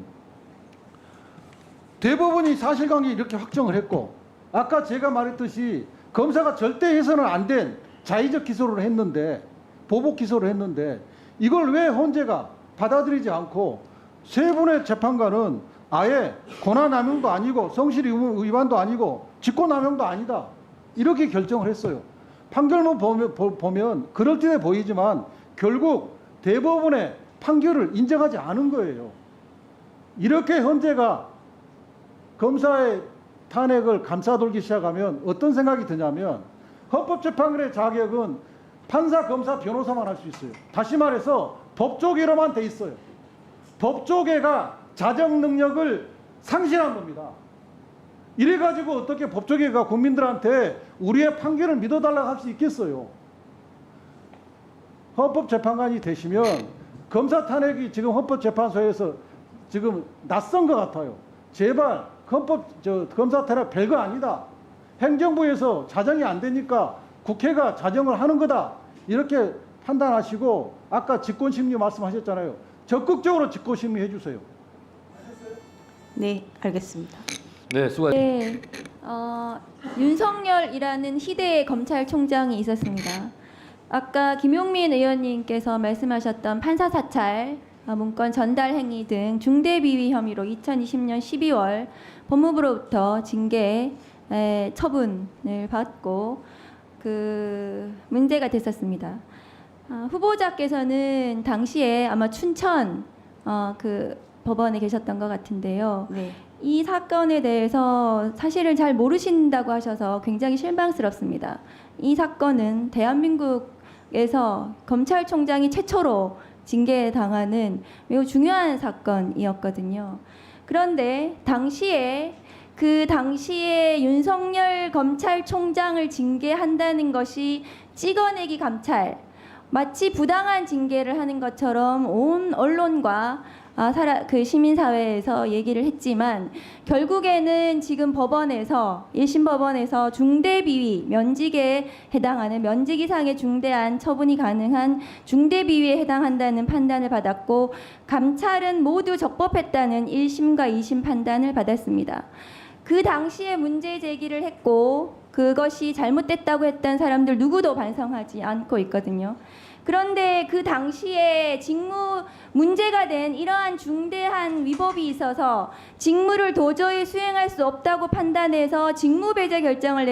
대법원이 사실관계 이렇게 확정을 했고 아까 제가 말했듯이 검사가 절대 해서는 안 된 자의적 기소를 했는데 보복 기소를 했는데 이걸 왜 헌재가 받아들이지 않고 세 분의 재판관은 아예 권한남용도 아니고 성실 위반도 아니고 직권남용도 아니다 이렇게 결정을 했어요. 판결문 보면 그럴듯해 보이지만 결국 대법원의 판결을 인정하지 않은 거예요. 이렇게 헌재가 검사의 탄핵을 감싸돌기 시작하면 어떤 생각이 드냐면 헌법재판관의 자격은 판사, 검사, 변호사만 할 수 있어요. 다시 말해서 법조계로만 돼 있어요. 법조계가 자정 능력을 상실한 겁니다. 이래가지고 어떻게 법조계가 국민들한테 우리의 판결을 믿어달라고 할 수 있겠어요. 헌법재판관이 되시면 검사 탄핵이 지금 헌법재판소에서 지금 낯선 것 같아요. 제발 검사 탄핵 별거 아니다. 행정부에서 자정이 안 되니까 국회가 자정을 하는 거다. 이렇게 판단하시고 아까 직권심리 말씀하셨잖아요. 적극적으로 직권심리 해주세요. 네, 알겠습니다. 네, 수고하셨습니다. 윤석열이라는 희대의 검찰총장이 있었습니다. 아까 김용민 의원님께서 말씀하셨던 판사 사찰, 문건 전달 행위 등 중대 비위 혐의로 2020년 12월 법무부로부터 징계 처분을 받고 문제가 됐었습니다. 후보자께서는 당시에 아마 춘천 법원에 계셨던 것 같은데요. 네. 이 사건에 대해서 사실을 잘 모르신다고 하셔서 굉장히 실망스럽습니다. 이 사건은 대한민국에서 검찰총장이 최초로 징계당하는 매우 중요한 사건이었거든요. 그런데 당시에 윤석열 검찰총장을 징계한다는 것이 찍어내기 감찰, 마치 부당한 징계를 하는 것처럼 온 언론과 시민사회에서 얘기를 했지만 결국에는 지금 법원에서 1심 법원에서 중대비위 면직에 해당하는 면직 이상의 중대한 처분이 가능한 중대비위에 해당한다는 판단을 받았고 감찰은 모두 적법했다는 1심과 2심 판단을 받았습니다. 그 당시에 문제 제기를 했고 그것이 잘못됐다고 했던 사람들 누구도 반성하지 않고 있거든요. 그런데 그 당시에 직무 문제가 된 이러한 중대한 위법이 있어서 직무를 도저히 수행할 수 없다고 판단해서 직무 배제 결정을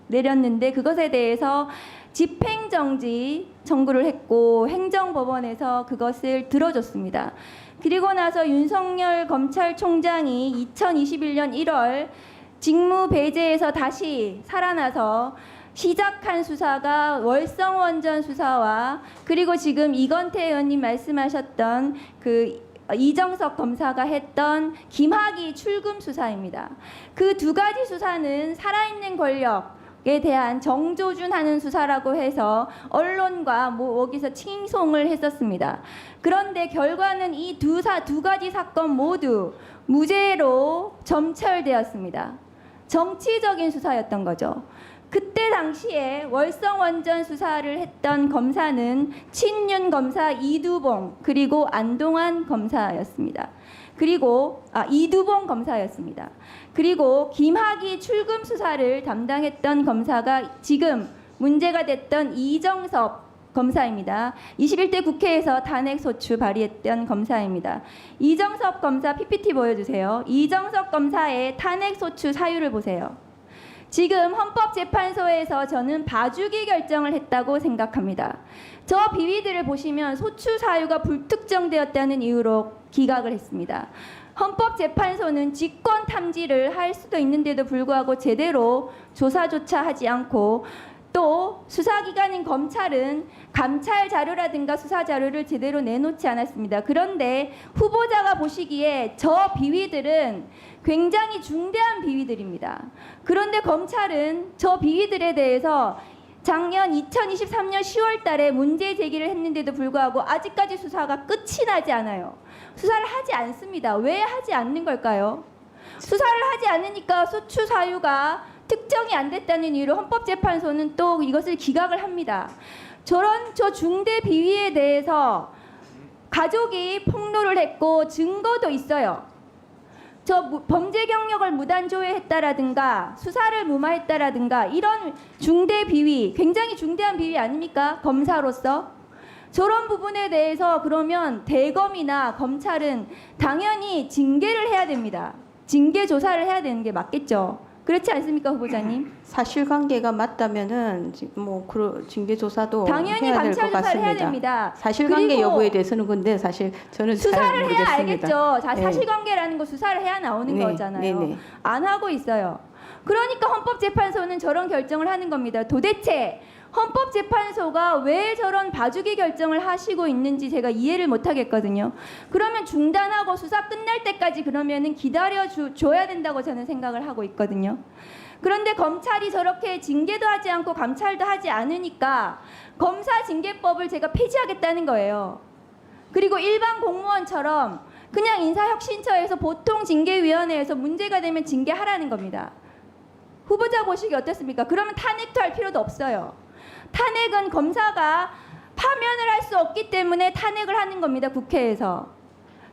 내렸는데 그것에 대해서 집행정지 청구를 했고 행정법원에서 그것을 들어줬습니다. 그리고 나서 윤석열 검찰총장이 2021년 1월 직무 배제에서 다시 살아나서 시작한 수사가 월성원전 수사와 그리고 지금 이건태 의원님 말씀하셨던 이정석 검사가 했던 김학의 출금 수사입니다. 그 두 가지 수사는 살아있는 권력에 대한 정조준하는 수사라고 해서 언론과 여기서 칭송을 했었습니다. 그런데 결과는 이 두 가지 사건 모두 무죄로 점철되었습니다. 정치적인 수사였던 거죠. 그때 당시에 월성원전 수사를 했던 검사는 친윤 검사 이두봉 그리고 안동환 검사였습니다. 이두봉 검사였습니다. 그리고 김학의 출금 수사를 담당했던 검사가 지금 문제가 됐던 이정섭 검사입니다. 21대 국회에서 탄핵소추 발의했던 검사입니다. 이정섭 검사 PPT 보여주세요. 이정섭 검사의 탄핵소추 사유를 보세요. 지금 헌법재판소에서 저는 봐주기 결정을 했다고 생각합니다. 저 비위들을 보시면 소추 사유가 불특정되었다는 이유로 기각을 했습니다. 헌법재판소는 직권 탐지를 할 수도 있는데도 불구하고 제대로 조사조차 하지 않고 또 수사기관인 검찰은 감찰 자료라든가 수사 자료를 제대로 내놓지 않았습니다. 그런데 후보자가 보시기에 저 비위들은 굉장히 중대한 비위들입니다. 그런데 검찰은 저 비위들에 대해서 작년 2023년 10월 달에 문제 제기를 했는데도 불구하고 아직까지 수사가 끝이 나지 않아요. 수사를 하지 않습니다. 왜 하지 않는 걸까요? 수사를 하지 않으니까 소추 사유가 특정이 안 됐다는 이유로 헌법재판소는 또 이것을 기각을 합니다. 저 중대 비위에 대해서 가족이 폭로를 했고 증거도 있어요. 범죄 경력을 무단 조회했다라든가 수사를 무마했다라든가 이런 중대 비위, 굉장히 중대한 비위 아닙니까? 검사로서. 저런 부분에 대해서 그러면 대검이나 검찰은 당연히 징계를 해야 됩니다. 징계 조사를 해야 되는 게 맞겠죠. 그렇지 않습니까, 후보자님? 사실관계가 맞다면은 징계 조사도 당연히 해야 될 것 감찰 조사를 해야 같습니다. 됩니다. 사실관계 그리고 여부에 대해서는 근데 사실 저는 잘 수사를 해야 모르겠습니다. 알겠죠. 네. 사실관계라는 거 수사를 해야 나오는 네, 거잖아요. 네. 안 하고 있어요. 그러니까 헌법재판소는 저런 결정을 하는 겁니다. 도대체 헌법재판소가 왜 저런 봐주기 결정을 하시고 있는지 제가 이해를 못 하겠거든요. 그러면 중단하고 수사 끝날 때까지 그러면은 기다려줘야 된다고 저는 생각을 하고 있거든요. 그런데 검찰이 저렇게 징계도 하지 않고 감찰도 하지 않으니까 검사징계법을 제가 폐지하겠다는 거예요. 그리고 일반 공무원처럼 그냥 인사혁신처에서 보통징계위원회에서 문제가 되면 징계하라는 겁니다. 후보자 보시기 어떻습니까? 그러면 탄핵도 할 필요도 없어요. 탄핵은 검사가 파면을 할 수 없기 때문에 탄핵을 하는 겁니다. 국회에서.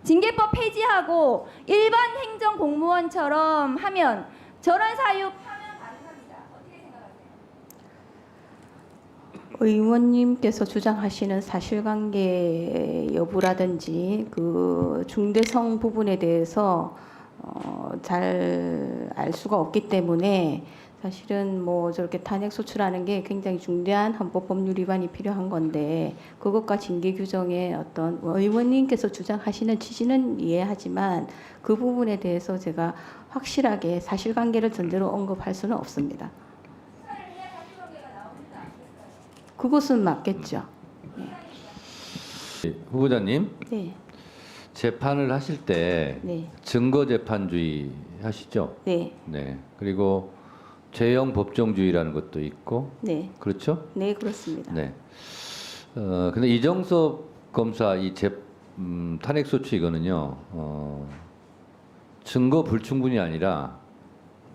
징계법 폐지하고 일반 행정공무원처럼 하면 저런 사유 파면 가능합니다. 어떻게 생각하세요? 의원님께서 주장하시는 사실관계 여부라든지 그 중대성 부분에 대해서 잘 알 수가 없기 때문에 사실은 뭐 저렇게 탄핵 소추라는 게 굉장히 중대한 헌법 법률 위반이 필요한 건데 그것과 징계 규정의 어떤 의원님께서 주장하시는 취지는 이해하지만 그 부분에 대해서 제가 확실하게 사실관계를 전제로 언급할 수는 없습니다. 그것은 맞겠죠. 후보자님, 네, 재판을 하실 때 네, 증거 재판주의 하시죠? 네, 네. 그리고 죄형 법정주의라는 것도 있고, 네, 그렇죠? 네, 그렇습니다. 네. 근데 이정섭 검사 이 탄핵 소추 이거는요, 증거 불충분이 아니라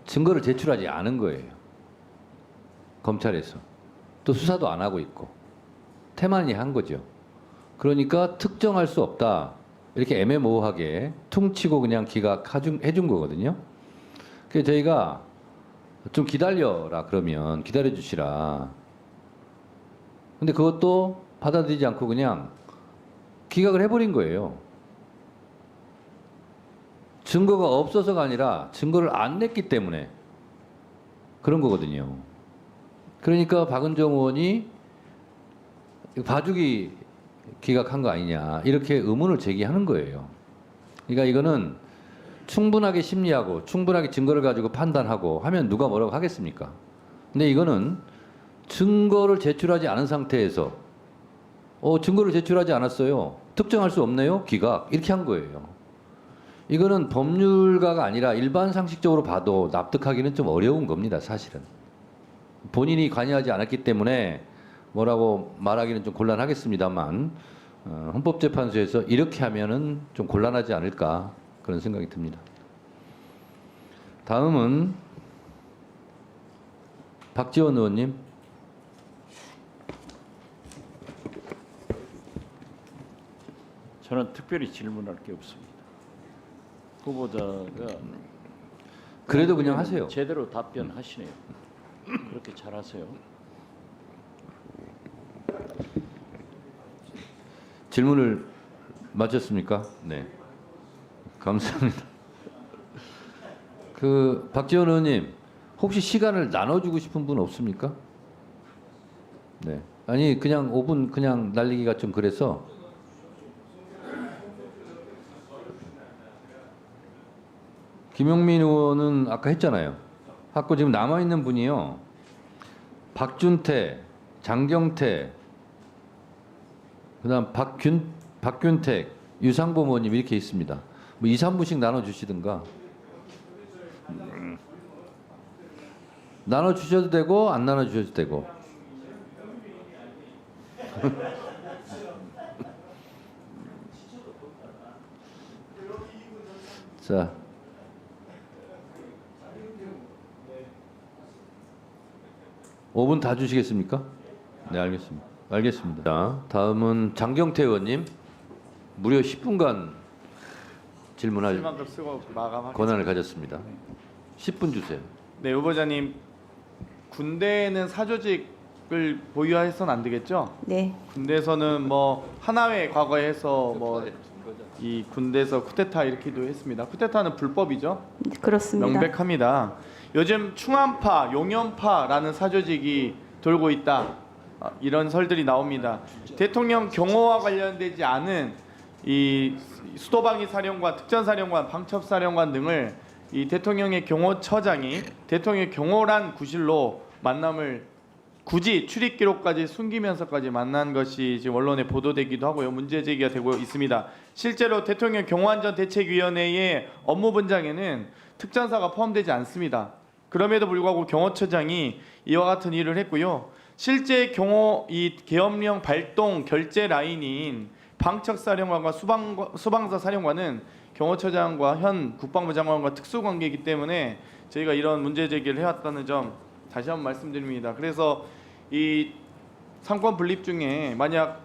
증거를 제출하지 않은 거예요. 검찰에서 또 수사도 안 하고 있고 태만히 한 거죠. 그러니까 특정할 수 없다. 이렇게 애매모호하게 퉁치고 그냥 기각해준 거거든요. 그래서 저희가 좀 기다려라 그러면 기다려 주시라. 근데 그것도 받아들이지 않고 그냥 기각을 해버린 거예요. 증거가 없어서가 아니라 증거를 안 냈기 때문에 그런 거거든요. 그러니까 박은정 의원이 봐주기 기각한 거 아니냐 이렇게 의문을 제기하는 거예요. 그러니까 이거는 충분하게 심리하고 충분하게 증거를 가지고 판단하고 하면 누가 뭐라고 하겠습니까? 근데 이거는 증거를 제출하지 않은 상태에서 증거를 제출하지 않았어요. 특정할 수 없네요. 기각 이렇게 한 거예요. 이거는 법률가가 아니라 일반 상식적으로 봐도 납득하기는 좀 어려운 겁니다. 사실은. 본인이 관여하지 않았기 때문에 뭐라고 말하기는 좀 곤란하겠습니다만 헌법재판소에서 이렇게 하면은 좀 곤란하지 않을까 그런 생각이 듭니다. 다음은 박지원 의원님. 저는 특별히 질문할 게 없습니다. 후보자가 그래도 그냥 하세요. 제대로 답변하시네요. 그렇게 잘하세요. 질문을 마쳤습니까? 네. 감사합니다. 박지원 의원님, 혹시 시간을 나눠주고 싶은 분 없습니까? 네. 아니 그냥 5분 그냥 날리기가 좀 그래서. 김용민 의원은 아까 했잖아요. 아까 지금 남아 있는 분이요. 박준태, 장경태, 그다음 박균택, 유상범 의원님 이렇게 있습니다. 뭐 2, 3분씩 나눠 주시든가. 나눠 주셔도 되고 안 나눠 주셔도 되고. 자. (5분) 다 주시겠습니까? 네, 알겠습니다. 알겠습니다. 자, 다음은 장경태 의원님. 무려 10분간 질문할 권한을 가졌습니다. 10분 주세요. 네, 후보자님. 군대에는 사조직을 보유해서는 안 되겠죠? 네, 군대에서는 뭐 하나회 과거에 해서 뭐 이 군대에서 쿠데타 이렇게도 했습니다. 쿠데타는 불법이죠? 그렇습니다. 명백합니다. 요즘 충암파, 용연파라는 사조직이 돌고 있다. 이런 설들이 나옵니다. 대통령 경호와 관련되지 않은 이 수도방위 사령관, 특전사령관, 방첩사령관 등을 이 대통령의 경호처장이 대통령의 경호란 구실로 만남을 굳이 출입 기록까지 숨기면서까지 만난 것이 지금 언론에 보도되기도 하고요. 문제 제기가 되고 있습니다. 실제로 대통령 경호안전대책위원회의 업무 분장에는 특전사가 포함되지 않습니다. 그럼에도 불구하고 경호처장이 이와 같은 일을 했고요. 실제 이 계엄령 발동 결제 라인인 방척사령관과 수방사 사령관은 경호처장과 현 국방부 장관과 특수관계이기 때문에 저희가 이런 문제 제기를 해왔다는 점 다시 한번 말씀드립니다. 그래서 이 삼권 분립 중에 만약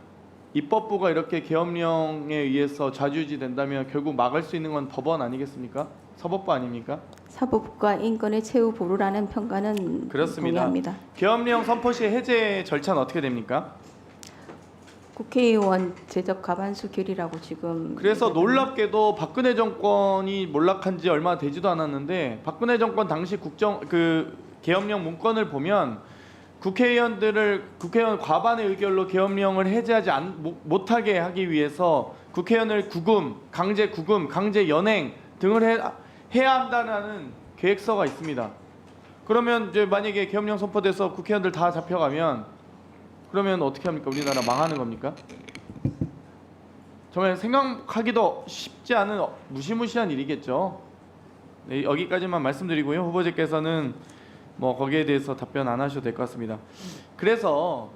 입법부가 이렇게 계엄령에 의해서 좌지우지 된다면 결국 막을 수 있는 건 법원 아니겠습니까? 사법부 아닙니까? 사법부가 인권의 최후 보루라는 평가는 그렇습니다. 동의합니다. 계엄령 선포 시 해제 절차는 어떻게 됩니까? 국회의원 제적 과반수 결의라고 지금. 그래서 놀랍게도 박근혜 정권이 몰락한 지 얼마 되지도 않았는데 박근혜 정권 당시 계엄령 문건을 보면 국회의원 과반의 의결로 계엄령을 해제하지 못하게 하기 위해서 국회의원을 강제 구금, 강제 연행 등을 해야 한다는 계획서가 있습니다. 그러면 이제 만약에 계엄령 선포돼서 국회의원들 다 잡혀가면 그러면 어떻게 합니까? 우리나라 망하는 겁니까? 정말 생각하기도 쉽지 않은 무시무시한 일이겠죠. 네, 여기까지만 말씀드리고요. 후보자께서는 뭐 거기에 대해서 답변 안 하셔도 될 것 같습니다. 그래서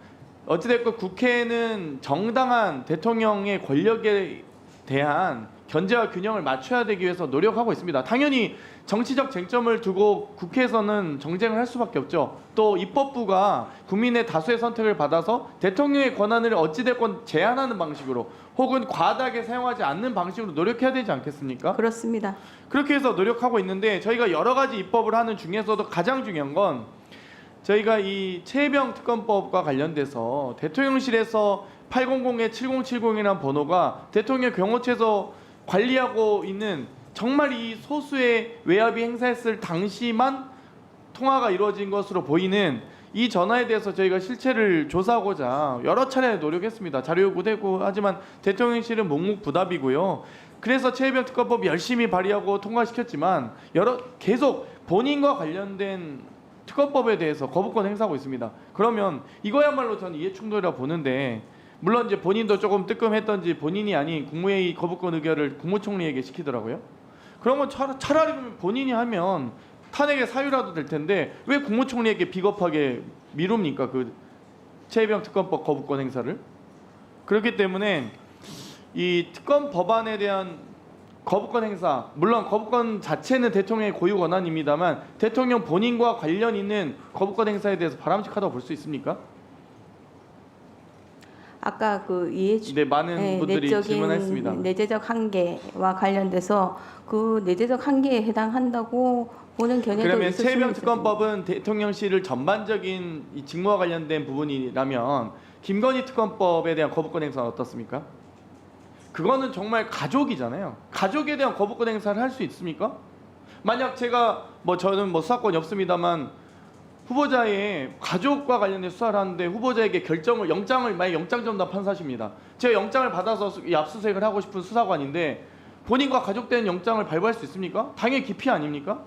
어찌됐건 국회는 정당한 대통령의 권력에 대한 견제와 균형을 맞춰야 되기 위해서 노력하고 있습니다. 당연히 정치적 쟁점을 두고 국회에서는 정쟁을 할 수밖에 없죠. 또 입법부가 국민의 다수의 선택을 받아서 대통령의 권한을 어찌됐건 제한하는 방식으로 혹은 과다하게 사용하지 않는 방식으로 노력해야 되지 않겠습니까? 그렇습니다. 그렇게 해서 노력하고 있는데 저희가 여러 가지 입법을 하는 중에서도 가장 중요한 건 저희가 이 최혜병 특검법과 관련돼서 대통령실에서 800에 7070이라는 번호가 대통령 경호처에서 관리하고 있는 정말 이 소수의 외압이 행사했을 당시만 통화가 이루어진 것으로 보이는 이 전화에 대해서 저희가 실체를 조사하고자 여러 차례 노력했습니다. 자료 요구되고 하지만 대통령실은 묵묵부답이고요. 그래서 최혜병 특검법 열심히 발의하고 통과시켰지만 계속 본인과 관련된 특검법에 대해서 거부권 행사하고 있습니다. 그러면 이거야말로 저는 이해충돌이라 보는데 물론 이제 본인도 조금 뜨끔했던지 본인이 아닌 국무회의 거부권 의결을 국무총리에게 시키더라고요. 그러면 차라리 본인이 하면 탄핵의 사유라도 될 텐데 왜 국무총리에게 비겁하게 미룹니까? 그 최혜병 특검법 거부권 행사를. 그렇기 때문에 이 특검 법안에 대한 거부권 행사, 물론 거부권 자체는 대통령의 고유 권한입니다만 대통령 본인과 관련 있는 거부권 행사에 대해서 바람직하다고 볼 수 있습니까? 아까 그 네, 많은 분들이 질문했습니다. 내재적 한계와 관련돼서 그 내재적 한계에 해당한다고 보는 견해도 그러면 있을 최혜병 수는 특검법은 대통령실을 전반적인 이 직무와 관련된 부분이라면 김건희 특검법에 대한 거부권 행사는 어떻습니까? 그거는 정말 가족이잖아요. 가족에 대한 거부권 행사를 할 수 있습니까? 만약 제가 저는 수사권이 없습니다만 후보자의 가족과 관련된 수사를 하는데 후보자에게 만약 영장 전담 판사십니다. 제가 영장을 받아서 이 압수수색을 하고 싶은 수사관인데 본인과 가족된 영장을 발부할 수 있습니까? 당연히 기피 아닙니까?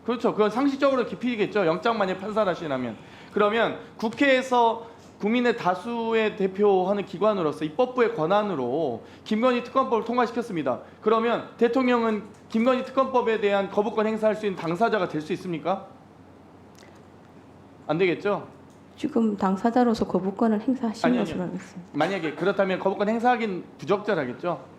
그렇죠. 그건 상식적으로 기피겠죠. 영장 만약 판사를 하시라면. 그러면 국회에서 국민의 다수의 대표하는 기관으로서 입법부의 권한으로 김건희 특검법을 통과시켰습니다. 그러면 대통령은 김건희 특검법에 대한 거부권 행사할 수 있는 당사자가 될 수 있습니까? 안 되겠죠? 지금 당사자로서 거부권을 행사하신 아니요. 것으로 알겠습니다. 만약에 그렇다면 거부권 행사하긴 부적절하겠죠?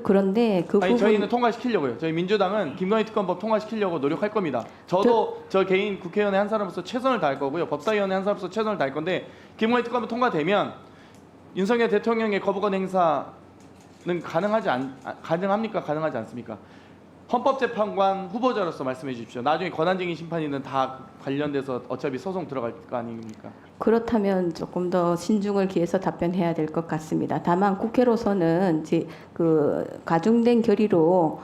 그런데 그 부분 저희는 통과시키려고요. 저희 민주당은 김건희 특검법 통과시키려고 노력할 겁니다. 저도 저 개인 국회의원의 한 사람으로서 최선을 다할 거고요. 법사위원회 한 사람으로서 최선을 다할 건데 김건희 특검법 통과되면 윤석열 대통령의 거부권 행사는 가능합니까? 가능하지 않습니까? 헌법재판관 후보자로서 말씀해 주십시오. 나중에 권한쟁의 심판이든 다 관련돼서 어차피 소송 들어갈 거 아닙니까? 그렇다면 조금 더 신중을 기해서 답변해야 될 것 같습니다. 다만 국회로서는 그 가중된 결의로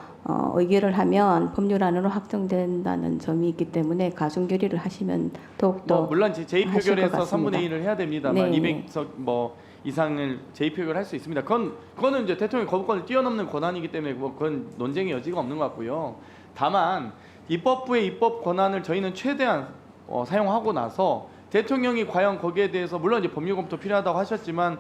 의결을 하면 법률안으로 확정된다는 점이 있기 때문에 가중 결의를 하시면 더욱더 물론 제2 하실 것 표결에서 같습니다. 3분의 1을 해야 됩니다만 네. 200석 이상을 제2표결을 할 수 있습니다. 그거는 이제 대통령 거부권을 뛰어넘는 권한이기 때문에 그건 논쟁의 여지가 없는 것 같고요. 다만 입법부의 입법 권한을 저희는 최대한 사용하고 나서 대통령이 과연 거기에 대해서 물론 이제 법률 검토 필요하다고 하셨지만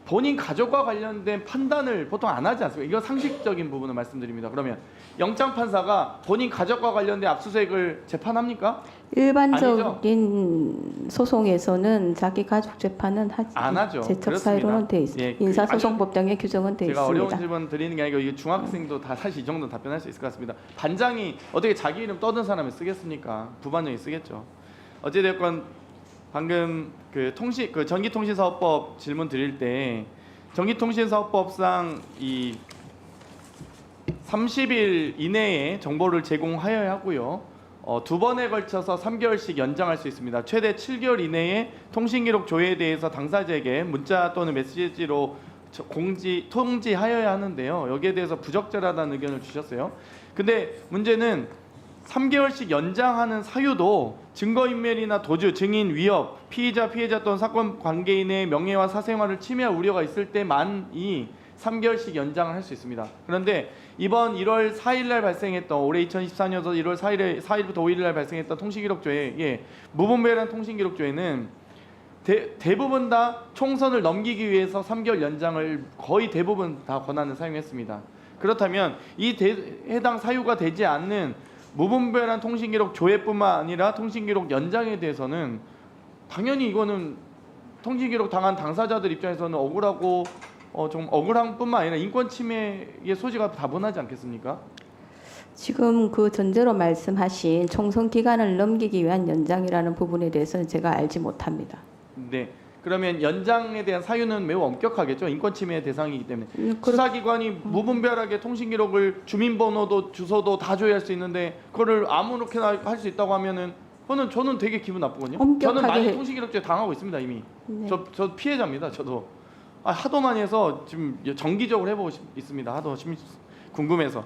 본인 가족과 관련된 판단을 보통 안 하지 않습니까? 이건 상식적인 부분을 말씀드립니다. 그러면 영장 판사가 본인 가족과 관련된 압수수색을 재판합니까? 일반적인 소송에서는 자기 가족 재판은 안 하죠. 제척 사유로는 돼 있습니다. 예, 인사소송법 등에 규정은 돼 제가 있습니다. 어려운 질문 드리는 게 아니고 이게 중학생도 다 사실 이 정도 답변할 수 있을 것 같습니다. 반장이 어떻게 자기 이름 떠든 사람을 쓰겠습니까? 부반장이 쓰겠죠. 어찌됐건 방금 그 전기통신사업법 질문 드릴 때 전기통신사업법상 이 30일 이내에 정보를 제공하여야 하고요. 2번에 걸쳐서 3개월씩 연장할 수 있습니다. 최대 7개월 이내에 통신기록 조회에 대해서 당사자에게 문자 또는 메시지로 통지하여야 하는데요. 여기에 대해서 부적절하다는 의견을 주셨어요. 근데 문제는 3개월씩 연장하는 사유도 증거인멸이나 도주, 증인 위협, 피의자 또는 사건 관계인의 명예와 사생활을 침해할 우려가 있을 때만이 3개월씩 연장을 할 수 있습니다. 그런데 이번 1월 4일 날 발생했던 올해 2024년도 1월 4일부터 5일 날 발생했던 통신기록조회, 무분별한 통신기록조회는 대부분 다 총선을 넘기기 위해서 3개월 연장을 거의 대부분 다 권한을 사용했습니다. 그렇다면 이 해당 사유가 되지 않는 무분별한 통신기록 조회뿐만 아니라 통신기록 연장에 대해서는 당연히 이거는 통신기록 당한 당사자들 입장에서는 억울하고 좀 억울한 뿐만 아니라 인권 침해의 소지가 다분하지 않겠습니까? 지금 그 전제로 말씀하신 총선 기간을 넘기기 위한 연장이라는 부분에 대해서는 제가 알지 못합니다. 네. 그러면 연장에 대한 사유는 매우 엄격하겠죠. 인권 침해 대상이기 때문에. 수사기관이 무분별하게 통신기록을 주민번호도 주소도 다 조회할 수 있는데 그거를 아무렇게나 할 수 있다고 하면은 그거는 저는 되게 기분 나쁘거든요. 저는 많이 통신기록죄 당하고 있습니다 이미. 네. 저 피해자입니다. 저도 하도 많이 해서 지금 정기적으로 해보고 있습니다. 하도 궁금해서.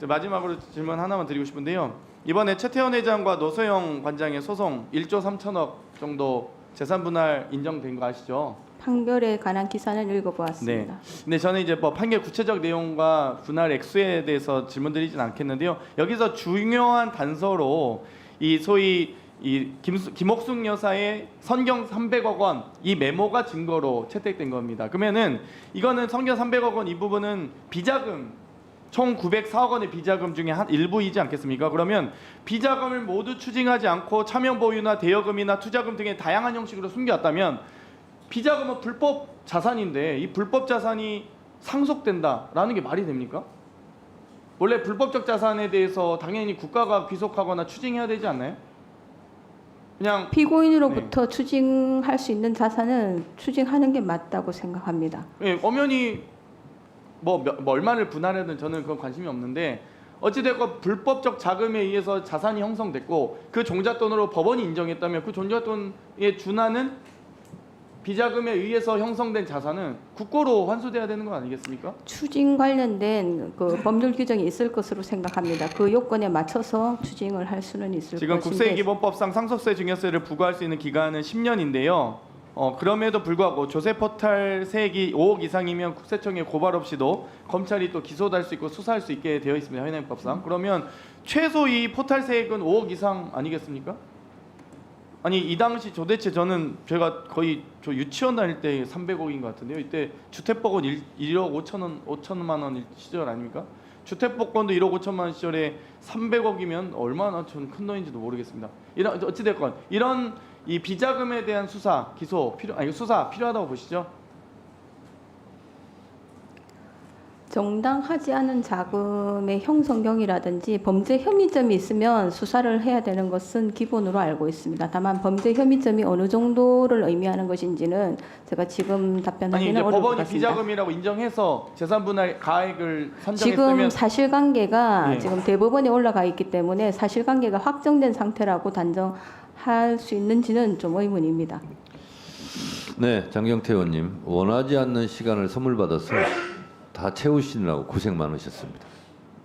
마지막으로 질문 하나만 드리고 싶은데요. 이번에 최태원 회장과 노소영 관장의 소송 1조 3천억 정도 재산 분할 인정된 거 아시죠? 판결에 관한 기사는 읽어보았습니다. 네. 근데 저는 이제 뭐 판결 구체적 내용과 분할 액수에 대해서 질문드리진 않겠는데요. 여기서 중요한 단서로 이 소위 이 김옥숙 여사의 선경 300억 원 이 메모가 증거로 채택된 겁니다. 그러면은 이거는 선경 300억 원 이 부분은 비자금 총 904억 원의 비자금 중에 한 일부이지 않겠습니까? 그러면 비자금을 모두 추징하지 않고 차명 보유나 대여금이나 투자금 등의 다양한 형식으로 숨겨왔다면 비자금은 불법 자산인데 이 불법 자산이 상속된다라는 게 말이 됩니까? 원래 불법적 자산에 대해서 당연히 국가가 귀속하거나 추징해야 되지 않나요? 그냥 피고인으로부터 추징할 수 있는 자산은 추징하는 게 맞다고 생각합니다. 예, 엄연히 뭐 얼마를 분할하든 저는 그건 관심이 없는데 어찌됐건 불법적 자금에 의해서 자산이 형성됐고 그 종잣돈으로 법원이 인정했다면 그 종잣돈에 준하는 비자금에 의해서 형성된 자산은 국고로 환수돼야 되는 거 아니겠습니까? 추징 관련된 그 법률 규정이 있을 것으로 생각합니다. 그 요건에 맞춰서 추징을 할 수는 있을 지금 것인데 국세기본법상 상속세 증여세를 부과할 수 있는 기간은 10년인데요. 그럼에도 불구하고 조세 포탈 세액이 5억 이상이면 국세청에 고발 없이도 검찰이 또 기소도 할 수 있고 수사할 수 있게 되어 있습니다. 현행법상. 그러면 최소 이 포탈 세액은 5억 이상 아니겠습니까? 아니 이 당시 도대체 제가 거의 저 유치원 다닐 때 300억인 것 같은데요. 이때 주택복권 1억 5천만 원 시절 아닙니까? 주택복권도 1억 5천만 원 시절에 300억이면 얼마나 전 큰 돈인지도 모르겠습니다. 어찌됐건 이런 이 비자금에 대한 수사, 기소 수사 필요하다고 보시죠? 정당하지 않은 자금의 형성경이라든지 범죄 혐의점이 있으면 수사를 해야 되는 것은 기본으로 알고 있습니다. 다만 범죄 혐의점이 어느 정도를 의미하는 것인지는 제가 지금 답변하기는 어려울 것 법원이 같습니다. 비자금이라고 인정해서 재산분할 가액을 선정했으면 지금 사실관계가 예. 지금 대법원에 올라가 있기 때문에 사실관계가 확정된 상태라고 단정할 수 있는지는 좀 의문입니다. 네, 장경태 의원님 원하지 않는 시간을 선물 받아서 다 채우시느라고 고생 많으셨습니다.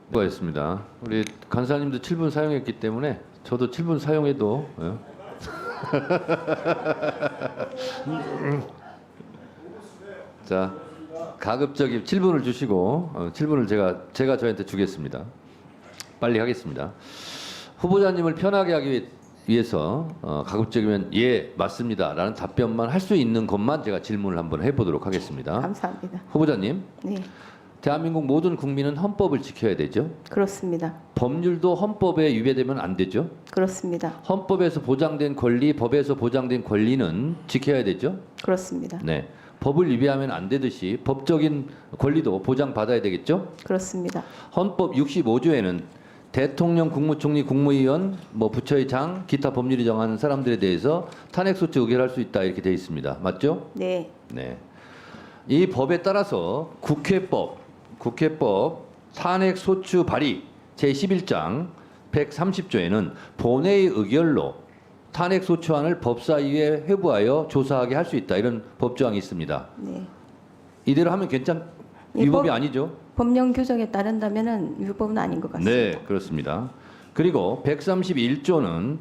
수고하셨습니다. 우리 간사님도 7분 사용했기 때문에 저도 7분 사용해도 자 가급적이 7분을 주시고 7분을 제가 저한테 주겠습니다. 빨리 하겠습니다. 후보자님을 편하게 하기 위해서 가급적이면 예 맞습니다라는 답변만 할 수 있는 것만 제가 질문을 한번 해보도록 하겠습니다. 감사합니다. 후보자님, 네, 대한민국 모든 국민은 헌법을 지켜야 되죠. 그렇습니다. 법률도 헌법에 위배되면 안 되죠. 그렇습니다. 헌법에서 보장된 권리, 법에서 보장된 권리는 지켜야 되죠. 그렇습니다. 네, 법을 위배하면 안 되듯이 법적인 권리도 보장받아야 되겠죠. 그렇습니다. 헌법 65조에는 대통령, 국무총리, 국무위원, 부처의 장, 기타 법률이 정하는 사람들에 대해서 탄핵 소추 의결할 수 있다 이렇게 되어 있습니다. 맞죠? 네. 네. 이 법에 따라서 국회법 탄핵 소추 발의 제11장 130조에는 본회의 의결로 탄핵 소추안을 법사위에 회부하여 조사하게 할 수 있다. 이런 법조항이 있습니다. 네. 이대로 하면 위법이 아니죠? 법령 규정에 따른다면은 위법은 아닌 것 같습니다. 네, 그렇습니다. 그리고 131조는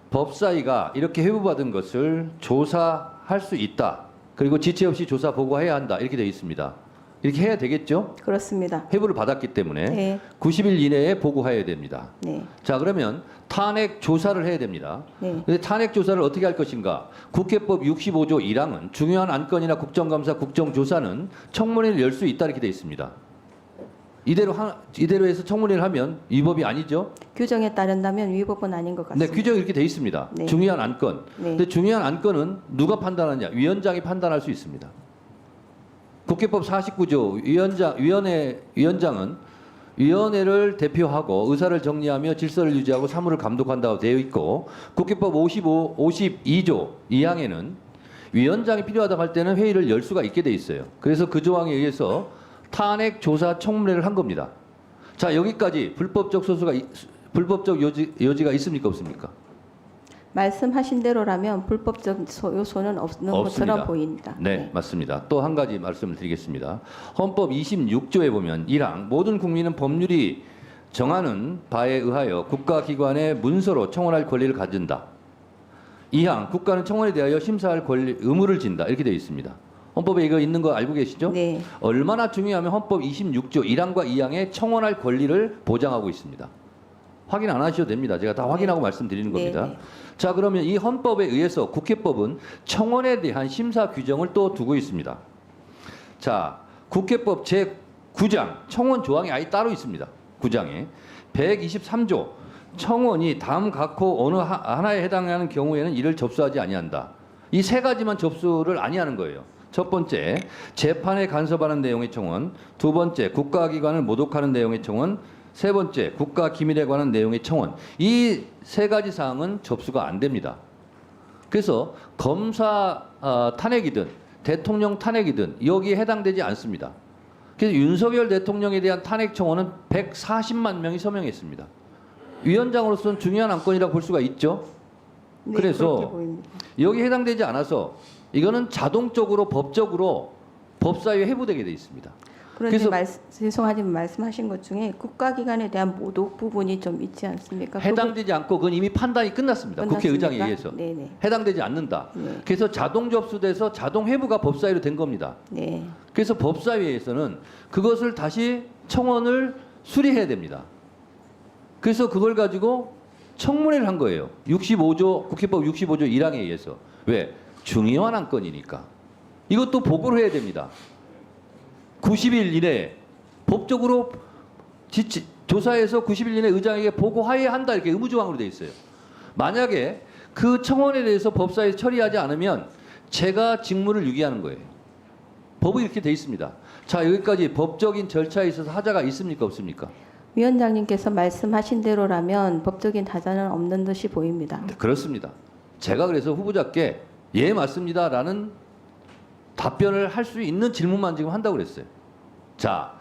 법사위가 이렇게 회부받은 것을 조사할 수 있다. 그리고 지체 없이 조사 보고해야 한다. 이렇게 되어 있습니다. 이렇게 해야 되겠죠? 그렇습니다. 회부를 받았기 때문에 네. 90일 이내에 보고해야 됩니다. 네. 자, 그러면 탄핵 조사를 해야 됩니다. 네. 근데 탄핵 조사를 어떻게 할 것인가? 국회법 65조 1항은 중요한 안건이나 국정감사, 국정조사는 청문회를 열 수 있다 이렇게 되어 있습니다. 이대로 해서 청문회를 하면 위법이 아니죠? 규정에 따른다면 위법은 아닌 것 네, 같습니다. 규정이 이렇게 되어 있습니다. 네. 중요한 안건. 네. 근데 중요한 안건은 누가 판단하냐? 위원장이 판단할 수 있습니다. 국회법 49조 위원장은 위원회를 대표하고 의사를 정리하며 질서를 유지하고 사무를 감독한다고 되어 있고 국회법 52조 2항에는 위원장이 필요하다고 할 때는 회의를 열 수가 있게 돼 있어요. 그래서 그 조항에 의해서 탄핵 조사 청문회를 한 겁니다. 자, 여기까지 불법적 여지가 있습니까 없습니까? 말씀하신 대로라면 불법적 요소는 없는 없습니다. 것처럼 보입니다. 네, 맞습니다. 또 한 가지 말씀을 드리겠습니다. 헌법 26조에 보면 1항 모든 국민은 법률이 정하는 바에 의하여 국가기관의 문서로 청원할 권리를 가진다. 2항 국가는 청원에 대하여 심사할 의무를 진다. 이렇게 되어 있습니다. 헌법에 이거 있는 거 알고 계시죠? 네. 얼마나 중요하면 헌법 26조 1항과 2항에 청원할 권리를 보장하고 있습니다. 확인 안 하셔도 됩니다. 제가 다 확인하고 말씀드리는 겁니다. 네. 자, 그러면 이 헌법에 의해서 국회법은 청원에 대한 심사 규정을 또 두고 있습니다. 자, 국회법 제9장 청원 조항이 아예 따로 있습니다. 9장에 123조 청원이 다음 각호 어느 하나에 해당하는 경우에는 이를 접수하지 아니한다. 이 세 가지만 접수를 아니하는 거예요. 첫 번째, 재판에 간섭하는 내용의 청원. 두 번째, 국가기관을 모독하는 내용의 청원. 세 번째, 국가 기밀에 관한 내용의 청원. 이 세 가지 사항은 접수가 안 됩니다. 그래서 검사 탄핵이든 대통령 탄핵이든 여기에 해당되지 않습니다. 그래서 윤석열 대통령에 대한 탄핵 청원은 140만 명이 서명했습니다. 위원장으로서는 중요한 안건이라고 볼 수가 있죠. 네, 그렇게 그래서 보입니다. 여기 해당되지 않아서 이거는 자동적으로 법적으로 법사위에 회부되게 돼 있습니다. 그런데 죄송하지만 말씀하신 것 중에 국가기관에 대한 모독 부분이 좀 있지 않습니까? 해당되지 않고 그건 이미 판단이 끝났습니다. 국회의장에 의해서. 네네. 해당되지 않는다. 네. 그래서 자동 접수돼서 자동 회부가 법사위로 된 겁니다. 네. 그래서 법사위에서는 그것을 다시 청원을 수리해야 됩니다. 그래서 그걸 가지고 청문회를 한 거예요. 65조 국회법 65조 1항에 의해서. 왜? 중요한 안건이니까. 이것도 보고를 해야 됩니다. 90일 이내에 법적으로 조사해서 90일 이내에 의장에게 보고해야 한다 이렇게 의무조항으로 되어 있어요. 만약에 그 청원에 대해서 법사위에서 처리하지 않으면 제가 직무를 유기하는 거예요. 법이 이렇게 되어 있습니다. 자, 여기까지 법적인 절차에 있어서 하자가 있습니까 없습니까? 위원장님께서 말씀하신 대로라면 법적인 하자는 없는 듯이 보입니다. 네, 그렇습니다. 제가 그래서 후보자께 예 맞습니다라는 답변을 할 수 있는 질문만 지금 한다고 그랬어요. 자,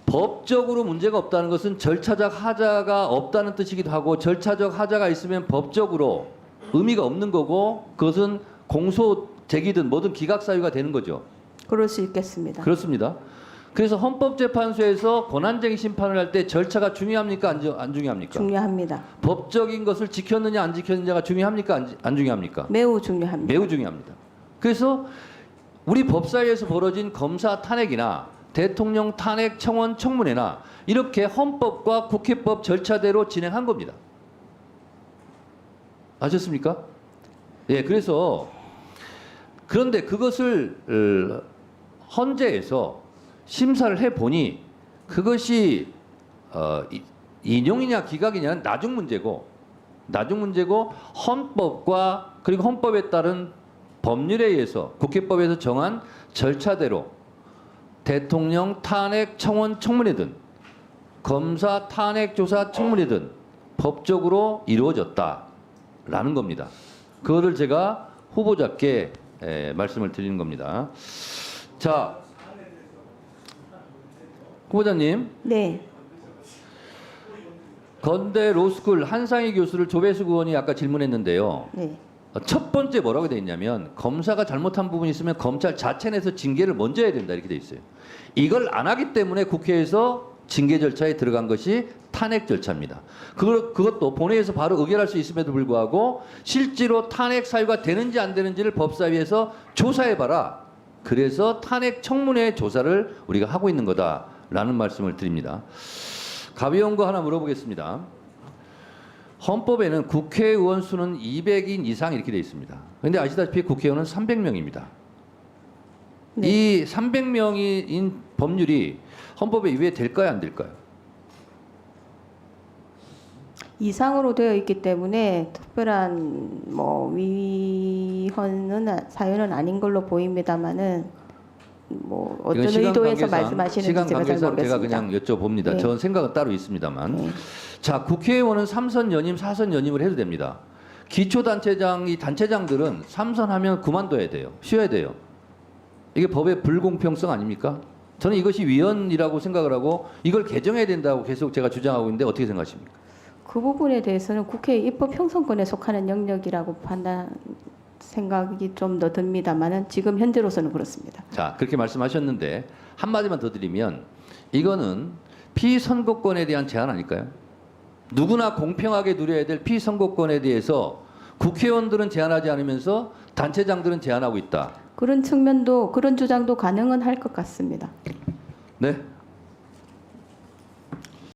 법적으로 문제가 없다는 것은 절차적 하자가 없다는 뜻이기도 하고 절차적 하자가 있으면 법적으로 의미가 없는 거고 그것은 공소 제기든 뭐든 기각 사유가 되는 거죠. 그럴 수 있겠습니다. 그렇습니다. 그래서 헌법재판소에서 권한쟁의 심판을 할 때 절차가 중요합니까 안 중요합니까? 중요합니다. 법적인 것을 지켰느냐 안 지켰느냐가 중요합니까 안 중요합니까? 매우 중요합니다. 매우 중요합니다. 그래서 우리 법사위에서 벌어진 검사 탄핵이나 대통령 탄핵 청원 청문회나 이렇게 헌법과 국회법 절차대로 진행한 겁니다. 아셨습니까? 예, 그래서 그런데 그것을 헌재에서 심사를 해보니 그것이 인용이냐 기각이냐는 나중 문제고 헌법과 그리고 헌법에 따른 법률에 의해서 국회법에서 정한 절차대로 대통령 탄핵 청원 청문회든 검사 탄핵 조사 청문회든 법적으로 이루어졌다라는 겁니다. 그거를 제가 후보자께 말씀을 드리는 겁니다. 자, 후보자님, 네. 건대 로스쿨 한상희 교수를 조배수 의원이 아까 질문했는데요. 네. 첫 번째 뭐라고 돼 있냐면 검사가 잘못한 부분이 있으면 검찰 자체 내에서 징계를 먼저 해야 된다 이렇게 돼 있어요. 이걸 안 하기 때문에 국회에서 징계 절차에 들어간 것이 탄핵 절차입니다. 그것도 본회의에서 바로 의결할 수 있음에도 불구하고 실제로 탄핵 사유가 되는지 안 되는지를 법사위에서 조사해봐라. 그래서 탄핵 청문회 조사를 우리가 하고 있는 거다라는 말씀을 드립니다. 가벼운 거 하나 물어보겠습니다. 헌법에는 국회의원 수는 200인 이상 이렇게 돼 있습니다. 그런데 아시다시피 국회의원은 300명입니다. 네. 이 300명인 법률이 헌법에 위배될까요, 안 될까요? 이상으로 되어 있기 때문에 특별한 뭐 위헌은 사유는 아닌 걸로 보입니다만은 뭐 어떤 이건 시간 의도에서 관계상- 말씀하시는지 시간 제가 잘 관계상 제가 모르겠습니다. 그냥 여쭤봅니다. 네. 전 생각은 따로 있습니다만. 네. 자, 국회의원은 3선 연임, 4선 연임을 해도 됩니다. 기초단체장, 이 단체장들은 3선하면 그만둬야 돼요. 쉬어야 돼요. 이게 법의 불공평성 아닙니까? 저는 이것이 위헌이라고 생각을 하고 이걸 개정해야 된다고 계속 제가 주장하고 있는데 어떻게 생각하십니까? 그 부분에 대해서는 국회 입법 형성권에 속하는 영역이라고 판단 생각이 좀 더 듭니다만은 지금 현재로서는 그렇습니다. 자, 그렇게 말씀하셨는데 한마디만 더 드리면 이거는 피선거권에 대한 제한 아닐까요? 누구나 공평하게 누려야 될 피선거권에 대해서 국회의원들은 제한하지 않으면서 단체장들은 제한하고 있다. 그런 측면도 그런 주장도 가능은 할 것 같습니다. 네,